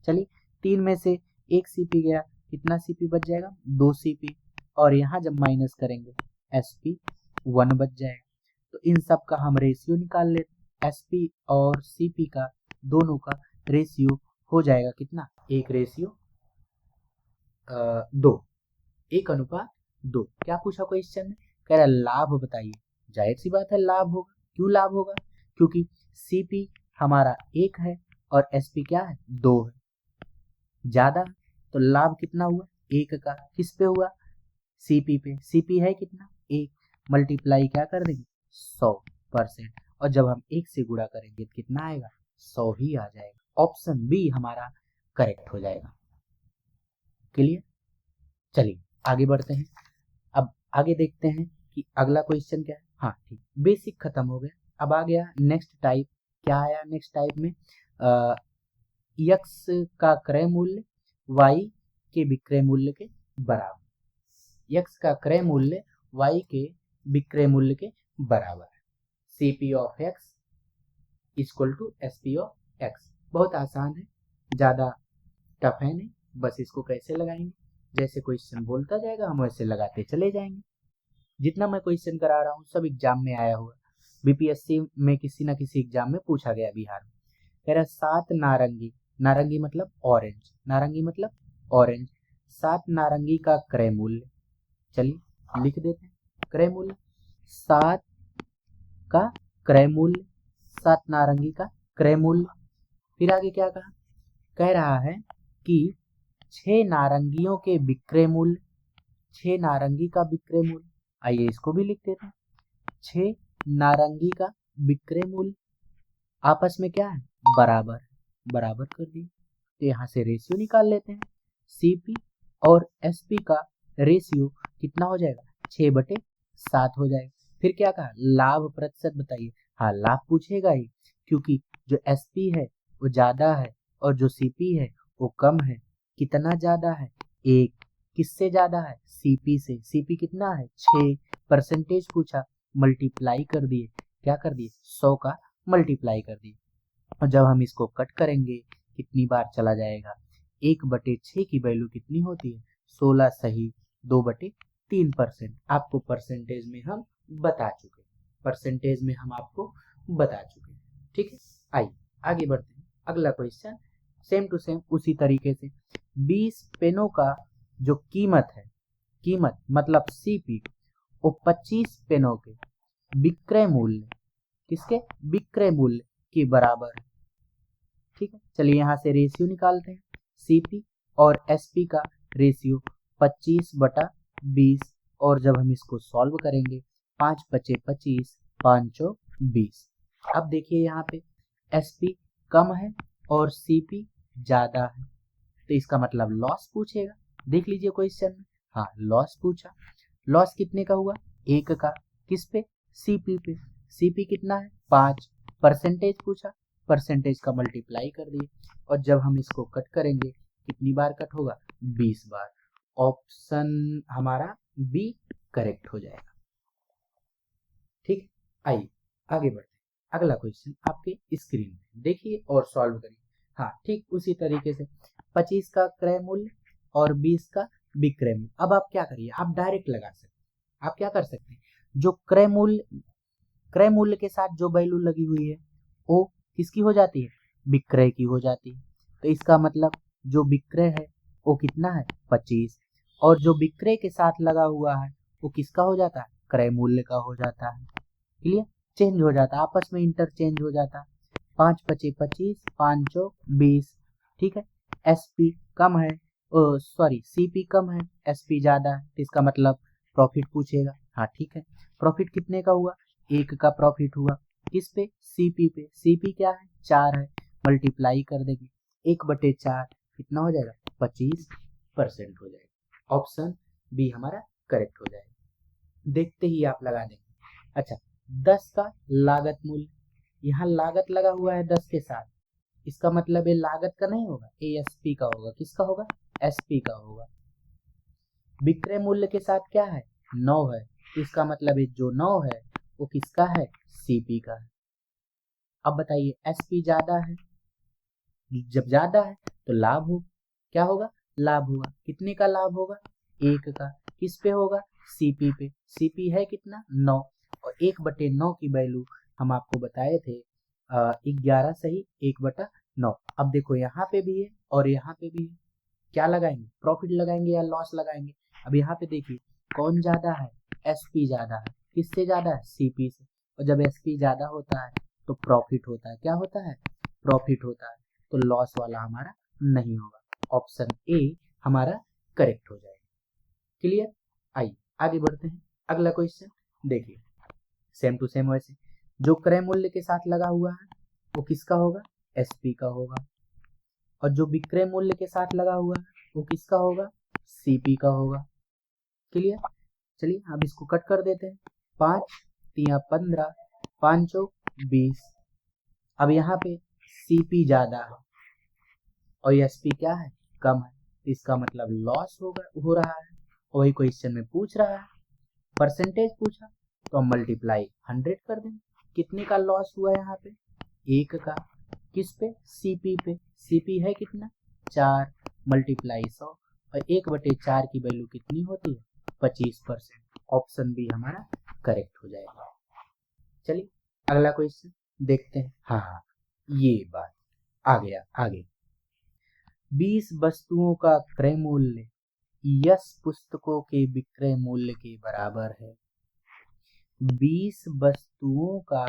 चलिए 3 में से 1 सीपी गया, कितना सीपी बच जाएगा, 2 सीपी, और यहाँ जब माइनस करेंगे एसपी 1 बच जाएगा। तो इन सब का हम रेशियो निकाल लेते हैं, एसपी और सीपी का दोनों का रेशियो हो जाएगा कितना, 1:2, 1:2। क्या पूछा क्वेश्चन में, कह रहा लाभ बताइए। जाहिर सी बात है लाभ होगा, क्यों लाभ होगा, क्योंकि सीपी हमारा 1 है और एसपी क्या है, 2 है, ज्यादा, तो लाभ कितना हुआ, 1 का, किस पे हुआ, सीपी पे, सीपी है कितना 1, मल्टीप्लाई क्या कर देंगे 100%, और जब हम 1 से गुणा करेंगे तो कितना आएगा, 100 ही आ जाएगा। ऑप्शन बी हमारा करेक्ट हो जाएगा। क्लियर। चलिए आगे बढ़ते हैं। अब आगे देखते हैं कि अगला क्वेश्चन क्या है। हाँ ठीक, बेसिक खत्म हो गया। अब आ गया नेक्स्ट टाइप। क्या आया नेक्स्ट टाइप में, एक्स का क्रय मूल्य वाई के विक्रय मूल्य के बराबर, एक्स का क्रय मूल्य वाई के विक्रय मूल्य के बराबर है। CP of X equal to SP of X. बहुत आसान है, ज़्यादा टफ है नहीं, बस इसको कैसे लगाएंगे, जैसे क्वेश्चन बोलता जाएगा हम वैसे लगाते चले जाएंगे। जितना मैं क्वेश्चन करा रहा हूँ सब एग्जाम में आया हुआ, बीपीएससी में किसी ना किसी एग्जाम में पूछा गया बिहार में। कह रहा 7 नारंगी, नारंगी मतलब ऑरेंज, 7 नारंगी का क्रय मूल्य, चलिए लिख देते हैं क्रय मूल्य, 7 का क्रय मूल्य, 7 नारंगी का क्रय मूल्य। फिर आगे क्या कहा, कह रहा है कि 6 नारंगियों के विक्रय मूल्य, 6 नारंगी का विक्रय मूल्य, आइए इसको भी लिख देते हैं, 6 नारंगी का विक्रय मूल्य आपस में क्या है, बराबर, बराबर कर दिए। तो यहाँ से रेशियो निकाल लेते हैं, सीपी और एसपी का रेशियो कितना हो जाएगा, 6/7 हो जाएगा। फिर क्या कहा, लाभ प्रतिशत बताइए। हाँ लाभ पूछेगा ही, क्योंकि जो एसपी है वो ज्यादा है और जो सीपी है वो कम है। कितना ज्यादा है, 1, किससे ज्यादा है, सीपी से। सीपी कितना है, 6%, पूछा, मल्टीप्लाई कर दिए, क्या कर दिए, 100 का मल्टीप्लाई कर दिए। और जब हम इसको कट करेंगे कितनी बार चला जाएगा, 1/6 की वैल्यू कितनी होती है, 16 सही 2/3%। आपको परसेंटेज में हम बता चुके, ठीक है। आइए आगे बढ़ते हैं, अगला क्वेश्चन सेम टू सेम उसी तरीके से। 20 पेनों का जो कीमत है, कीमत मतलब सीपी, वो 25 पेनों के विक्रय मूल्य, किसके विक्रय मूल्य के बराबर है। ठीक है, चलिए यहाँ से रेशियो निकालते हैं, सीपी और एसपी का रेशियो 25/20, और जब हम इसको सॉल्व करेंगे 5×5=25, 5×20। अब देखिए यहाँ पे एसपी कम है और सीपी ज्यादा है, तो इसका मतलब लॉस पूछेगा। देख लीजिए क्वेश्चन में, हाँ लॉस पूछा, लॉस कितने का हुआ, 1 का, किस पे, सीपी पे। सीपी कितना है, 5%, पूछा, परसेंटेज का मल्टीप्लाई कर दिए, और जब हम इसको कट करेंगे कितनी बार कट होगा, 20 बार। ऑप्शन हमारा बी करेक्ट हो जाएगा। ठीक, आइए आगे बढ़ते हैं। अगला क्वेश्चन आपके स्क्रीन में देखिए और सॉल्व करिए। हाँ, ठीक उसी तरीके से 25 का क्रय मूल्य और 20 का विक्रय मूल्य। अब आप क्या करिए, आप डायरेक्ट लगा सकते हैं। आप क्या कर सकते हैं, जो क्रय मूल्य के साथ जो वैल्यू लगी हुई है वो किसकी हो जाती है, विक्रय की हो जाती है। तो इसका मतलब जो विक्रय है वो कितना है, 25, और जो विक्रय के साथ लगा हुआ है वो किसका हो जाता है, क्रय मूल्य का हो जाता है। क्लियर, चेंज हो जाता है, आपस में इंटरचेंज हो जाता है। 5 पचे 25, 5 चौक 20। ठीक है, एसपी कम है, सॉरी सीपी कम है, एसपी ज्यादा है, तो इसका मतलब प्रॉफिट पूछेगा। हाँ ठीक है, प्रॉफिट कितने का हुआ, 1 का प्रॉफिट हुआ। किस पे, सीपी पे। सीपी क्या है, 4 है, मल्टीप्लाई कर देंगे 1/4, कितना हो जाएगा, 25% हो जाएगा। ऑप्शन बी हमारा करेक्ट हो जाएगा। देखते ही आप लगा देंगे। अच्छा, 10 का लागत मूल्य, यहाँ लागत लगा हुआ है 10 के साथ, इसका मतलब ये लागत का नहीं होगा, एएसपी का होगा। किसका होगा, एसपी का होगा। विक्रय मूल्य के साथ क्या है, 9 है, इसका मतलब ये जो 9 है वो किसका है, सीपी का है। अब बताइए, एसपी ज्यादा है, जब ज्यादा है तो लाभ हो, क्या होगा, लाभ होगा। कितने का लाभ होगा, 1 का। किस पे होगा, सीपी पे। सीपी है कितना, 9, और 1/9 की वैल्यू हम आपको बताए थे 11 सही 1/9। अब देखो यहाँ पे भी है और यहाँ पे भी है, क्या लगाएंगे, प्रॉफिट लगाएंगे या लॉस लगाएंगे। अब यहाँ पे देखिए कौन ज्यादा है, एसपी ज्यादा है। किससे ज्यादा है, सीपी से। और जब एसपी ज्यादा होता है तो प्रॉफिट होता है, क्या होता है, प्रॉफिट होता है, तो लॉस वाला हमारा नहीं होगा। ऑप्शन ए हमारा करेक्ट हो जाएगा। क्लियर, आइए आगे बढ़ते हैं। अगला क्वेश्चन देखिए, सेम टू सेम वैसे जो क्रय मूल्य के साथ लगा हुआ है वो किसका होगा, एसपी का होगा, और जो विक्रय मूल्य के साथ लगा हुआ है वो किसका होगा, सीपी का होगा। क्लियर, चलिए अब इसको कट कर देते हैं। 5 तिया 15, 5 चौक 20। अब यहाँ पे सीपी ज्यादा है और एसपी क्या है, कम है, इसका मतलब लॉस हो रहा है। और वही क्वेश्चन में पूछ रहा है, परसेंटेज पूछा, तो हम मल्टीप्लाई 100 कर देंगे। कितने का लॉस हुआ यहाँ पे, 1 का। किस पे, सीपी पे। सीपी है कितना, 4, मल्टीप्लाई 100, और 1/4 की वैल्यू कितनी होती है, 25%। ऑप्शन बी हमारा करेक्ट हो जाएगा। चलिए अगला क्वेश्चन देखते हैं। हाँ, ये बात आ गया आगे। 20 वस्तुओं का क्रय मूल्य यस पुस्तकों के विक्रय मूल्य के बराबर है। 20 वस्तुओं का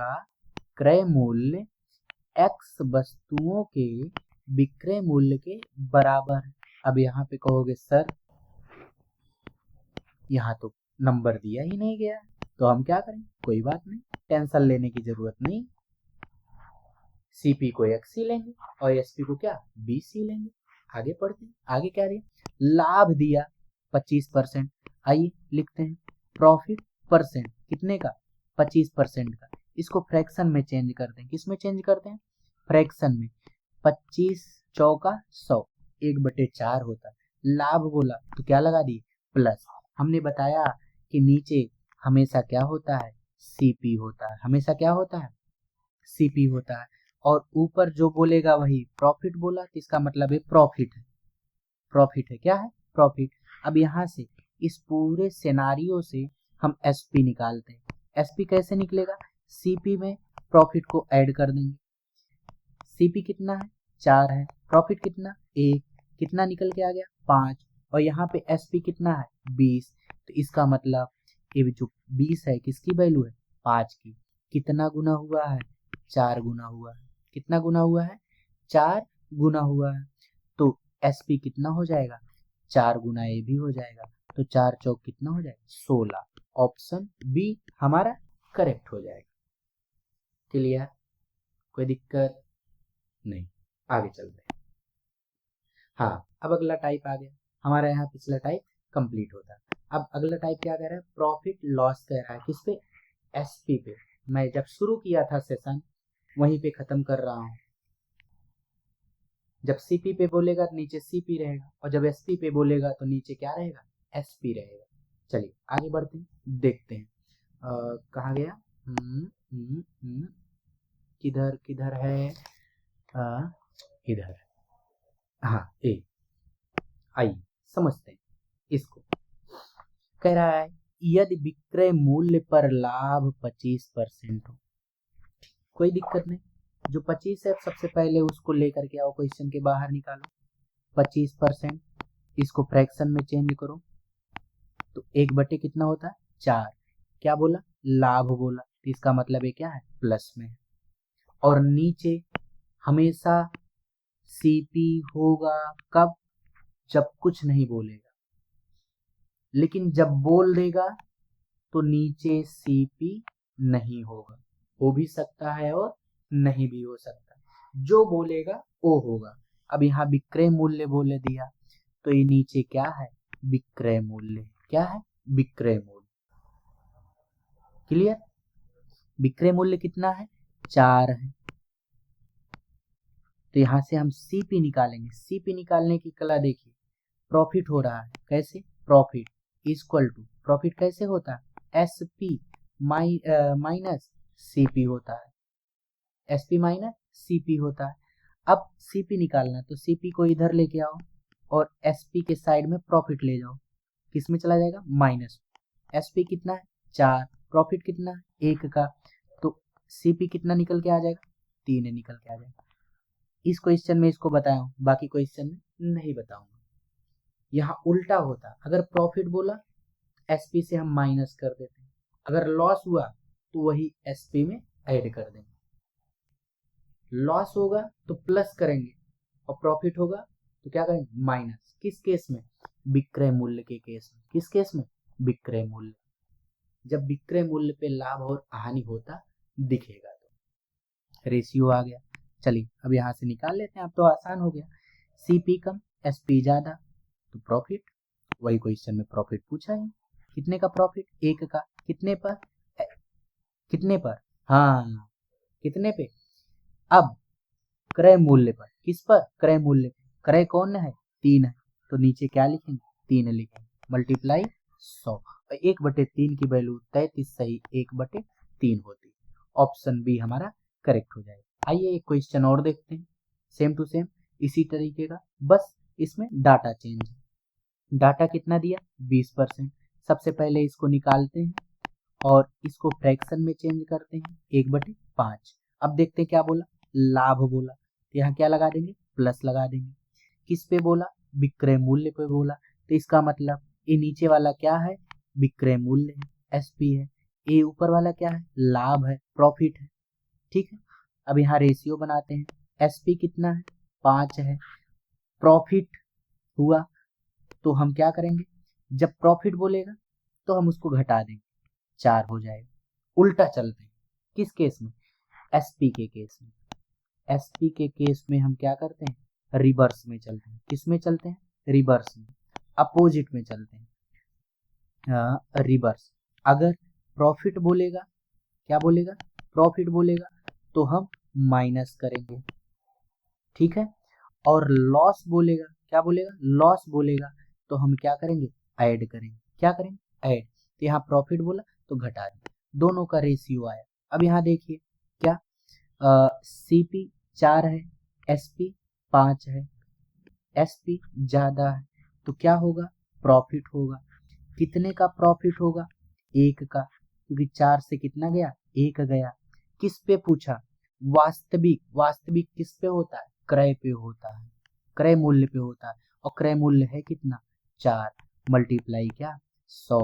क्रय मूल्य एक्स वस्तुओं के विक्रय मूल्य के बराबर है। अब यहाँ पे कहोगे सर यहाँ तो नंबर दिया ही नहीं गया, तो हम क्या करें, कोई बात नहीं, टेंशन लेने की जरूरत नहीं। सीपी को एक्स ही लेंगे और एसपी को क्या, 20 ही लेंगे। आगे पढ़ते हैं, आगे क्या दिया, लाभ दिया 25%। आइए लिखते हैं, प्रॉफिट परसेंट कितने का, 25% का। इसको फ्रैक्शन में चेंज करते हैं, किस में चेंज करते हैं, फ्रैक्शन में। 25 चौका 100, 1/4 होता है। लाभ बोला तो क्या लगा दिए, प्लस। हमने बताया कि नीचे हमेशा क्या होता है, सीपी होता है, हमेशा क्या होता है, सीपी होता है। और ऊपर जो बोलेगा वही प्रॉफिट बोला, तो इसका मतलब है प्रॉफिट है, प्रॉफिट है, क्या है, प्रॉफिट। अब यहाँ से इस पूरे सिनेरियो से हम एसपी निकालते हैं। एसपी कैसे निकलेगा, सीपी में प्रॉफिट को ऐड कर देंगे। सीपी कितना है, 4 है, प्रॉफिट कितना, 1, कितना निकल के आ गया, 5, और यहाँ पे एसपी कितना है, 20। तो इसका मतलब ये जो 20 है किसकी वैल्यू है, 5 की। कितना गुना हुआ है, 4 गुना हुआ है। कितना गुना हुआ है, 4 गुना हुआ है। तो एसपी कितना हो जाएगा, 4 गुना ए भी हो जाएगा। तो 4 चौक कितना हो जाएगा, 16। ऑप्शन बी हमारा करेक्ट हो जाएगा। क्लियर, कोई दिक्कत नहीं, आगे चलते हैं। हाँ, अब अगला टाइप आ गया हमारा, यहाँ पिछला टाइप कंप्लीट होता है। अब अगला टाइप क्या कह रहा है, प्रॉफिट लॉस कह रहा है, किस पे, एसपी पे। मैं जब शुरू किया था सेशन वहीं पे खत्म कर रहा हूँ। जब Cp पे बोलेगा तो नीचे Cp रहेगा, और जब Sp पे बोलेगा तो नीचे क्या रहेगा, Sp रहेगा। चलिए आगे बढ़ते हैं, देखते हैं कहाँ गया। किधर किधर है, इधर, हाँ ए। आइए समझते हैं इसको। कह रहा है यदि विक्रय मूल्य पर लाभ 25% हो, कोई दिक्कत नहीं, जो 25 है सबसे पहले उसको लेकर के आओ, क्वेश्चन के बाहर निकालो 25%, इसको फ्रैक्शन में चेंज करो, तो 1/, कितना होता है 4, क्या बोला, लाभ बोला, तो इसका मतलब है क्या है, प्लस में है। और नीचे हमेशा Cp होगा कब, जब कुछ नहीं बोलेगा, लेकिन जब बोल देगा तो नीचे Cp नहीं होगा, हो भी सकता है और नहीं भी हो सकता, जो बोलेगा वो होगा। अब यहाँ विक्रय मूल्य बोले दिया, तो ये नीचे क्या है, विक्रय मूल्य, क्या है, विक्रय मूल्य। क्लियर, विक्रय मूल्य कितना है, 4 है, तो यहाँ से हम Cp निकालेंगे। Cp निकालने की कला देखिए, प्रॉफिट हो रहा है, कैसे, प्रॉफिट इक्वल टू, प्रॉफिट कैसे होता है, Sp माइनस Cp होता है, Sp माइनस Cp होता है। अब Cp निकालना, तो Cp को इधर लेके आओ और Sp के साइड में प्रॉफिट ले जाओ, किस में चला जाएगा, माइनस। Sp कितना है, 4, प्रॉफिट कितना है, 1 का, तो Cp कितना निकल के आ जाएगा, 3 निकल के आ जाएगा। इस क्वेश्चन में इसको बताया हूँ, बाकी क्वेश्चन में नहीं बताऊंगा। यहाँ उल्टा होता, अगर प्रॉफिट बोला Sp से हम माइनस कर देते हैं, अगर लॉस हुआ तो वही Sp में ऐड कर देंगे, लॉस होगा तो प्लस करेंगे और प्रॉफिट होगा तो क्या करेंगे, माइनस। किस केस में, विक्रय मूल्य के केस में, किस केस में, विक्रय मूल्य, जब विक्रय मूल्य पे लाभ और हानि होता दिखेगा, तो रेशियो आ गया। चलिए अब यहाँ से निकाल लेते हैं, अब तो आसान हो गया, Cp कम Sp ज्यादा तो प्रॉफिट, वही क्वेश्चन में प्रॉफिट पूछा है, कितने का प्रॉफिट, 1 का, कितने पर, कितने पर, हाँ कितने पे, अब क्रय मूल्य पर, किस पर, क्रय मूल्य पर, क्रय कौन है, 3 है, तो नीचे क्या लिखेंगे, 3 लिखेंगे, मल्टीप्लाई 100, 1/3 की वैल्यू 33 सही 1/3 होती, ऑप्शन बी हमारा करेक्ट हो जाएगा। आइए एक क्वेश्चन और देखते हैं, सेम टू सेम इसी तरीके का, बस इसमें डाटा चेंज है। डाटा कितना दिया, 20%, सबसे पहले इसको निकालते हैं और इसको फ्रैक्शन में चेंज करते हैं, 1/5। अब देखते हैं क्या बोला, लाभ बोला, तो यहाँ क्या लगा देंगे, प्लस लगा देंगे। किस पे बोला, विक्रय मूल्य पे बोला, तो इसका मतलब ये नीचे वाला क्या है, विक्रय मूल्य है, Sp है, ये ऊपर वाला क्या है, लाभ है, प्रॉफिट है, ठीक है। अब यहाँ रेशियो बनाते हैं, Sp कितना है, 5 है, प्रॉफिट हुआ तो हम क्या करेंगे, जब प्रॉफिट बोलेगा तो हम उसको घटा देंगे, 4 हो जाएगा। उल्टा चलते हैं, किस केस में, Sp के केस में, Sp के केस में हम क्या करते हैं, रिवर्स में चलते हैं, किस में चलते हैं, रिवर्स में, अपोजिट में चलते हैं, रिवर्स। अगर प्रॉफिट बोलेगा, क्या बोलेगा, प्रॉफिट बोलेगा तो हम माइनस करेंगे, ठीक है, और लॉस बोलेगा, क्या बोलेगा, लॉस बोलेगा तो हम क्या करेंगे, ऐड करेंगे, क्या करेंगे, ऐड, तो यहाँ प्रॉफिट बोला तो घटा दें, दोनों का रेशियो आया। अब यहाँ देखिए क्या, Cp 4 है, Sp 5 है, Sp ज्यादा है तो क्या होगा, प्रॉफिट होगा, कितने का प्रॉफिट होगा, 1 का, क्योंकि 4 से कितना गया, 1 गया। किस पे पूछा, वास्तविक, वास्तविक किस पे होता है, क्रय पे होता है, क्रय मूल्य पे होता है, और क्रय मूल्य है कितना, 4, मल्टीप्लाई क्या, 100,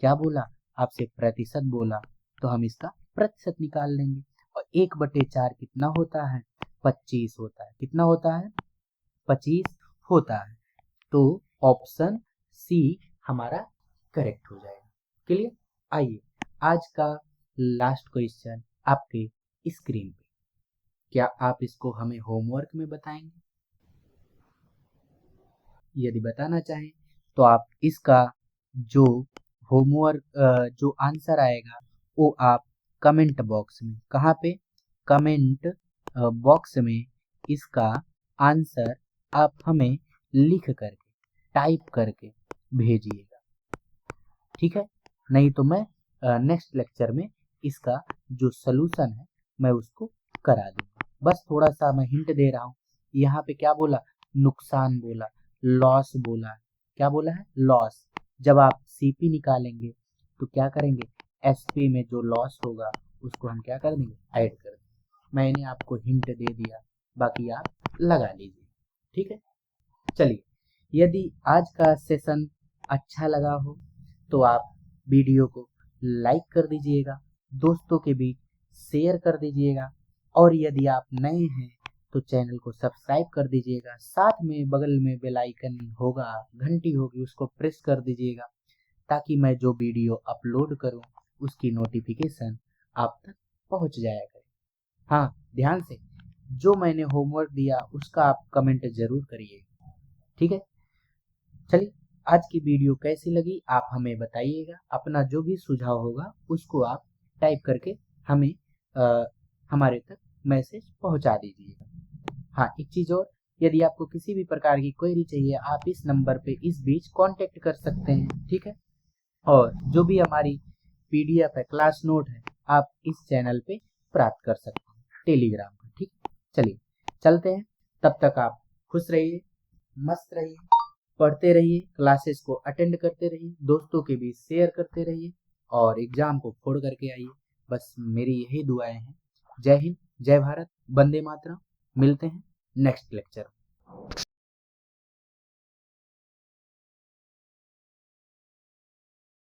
क्या बोला आपसे, प्रतिशत बोला, तो हम इसका प्रतिशत निकाल लेंगे, और 1/4 कितना होता है, 25 होता है, कितना होता है, 25 होता है, तो ऑप्शन सी हमारा करेक्ट हो जाएगा। क्लियर, आइए आज का लास्ट क्वेश्चन आपके स्क्रीन पे, क्या आप इसको हमें होमवर्क में बताएंगे, यदि बताना चाहें तो आप इसका जो होमवर्क, जो आंसर आएगा वो आप कमेंट बॉक्स में, कहाँ पे, कमेंट बॉक्स में इसका आंसर आप हमें लिख करके टाइप करके भेजिएगा, ठीक है। नहीं तो मैं नेक्स्ट लेक्चर में इसका जो सलूशन है मैं उसको करा दूंगा। बस थोड़ा सा मैं हिंट दे रहा हूँ। यहाँ पे क्या बोला, नुकसान बोला, लॉस बोला, क्या बोला है, लॉस। जब आप सीपी निकालेंगे तो क्या करेंगे, एसपी में जो लॉस होगा उसको हम क्या कर देंगे, ऐड कर देंगे। मैंने आपको हिंट दे दिया, बाकी आप लगा लीजिए, ठीक है। चलिए, यदि आज का सेशन अच्छा लगा हो तो आप वीडियो को लाइक कर दीजिएगा, दोस्तों के बीच शेयर कर दीजिएगा, और यदि आप नए हैं तो चैनल को सब्सक्राइब कर दीजिएगा। साथ में बगल में बेल आइकन होगा, घंटी होगी, उसको प्रेस कर दीजिएगा ताकि मैं जो वीडियो अपलोड करूं उसकी नोटिफिकेशन आप तक पहुंच जाया करे। हाँ, ध्यान से जो मैंने होमवर्क दिया उसका आप कमेंट जरूर करिए, ठीक है। चलिए, आज की वीडियो कैसी लगी आप हमें बताइएगा। अपना जो भी सुझाव होगा उसको आप टाइप करके हमें हमारे तक मैसेज पहुंचा दीजिएगा। हाँ, एक चीज़ और, यदि आपको किसी भी प्रकार की क्वेरी चाहिए आप इस नंबर पे इस बीच कांटेक्ट कर सकते हैं, ठीक है। और जो भी हमारी पीडीएफ है, क्लास नोट है, आप इस चैनल पे प्राप्त कर सकते हैं, टेलीग्राम पर, ठीक। चलिए, चलते हैं, तब तक आप खुश रहिए, मस्त रहिए, पढ़ते रहिए, क्लासेस को अटेंड करते रहिए, दोस्तों के बीच शेयर करते रहिए और एग्जाम को फोड़ करके आइए। बस मेरी यही दुआएं हैं। जय हिंद, जय भारत, वंदे मातरम। मिलते हैं नेक्स्ट लेक्चर में।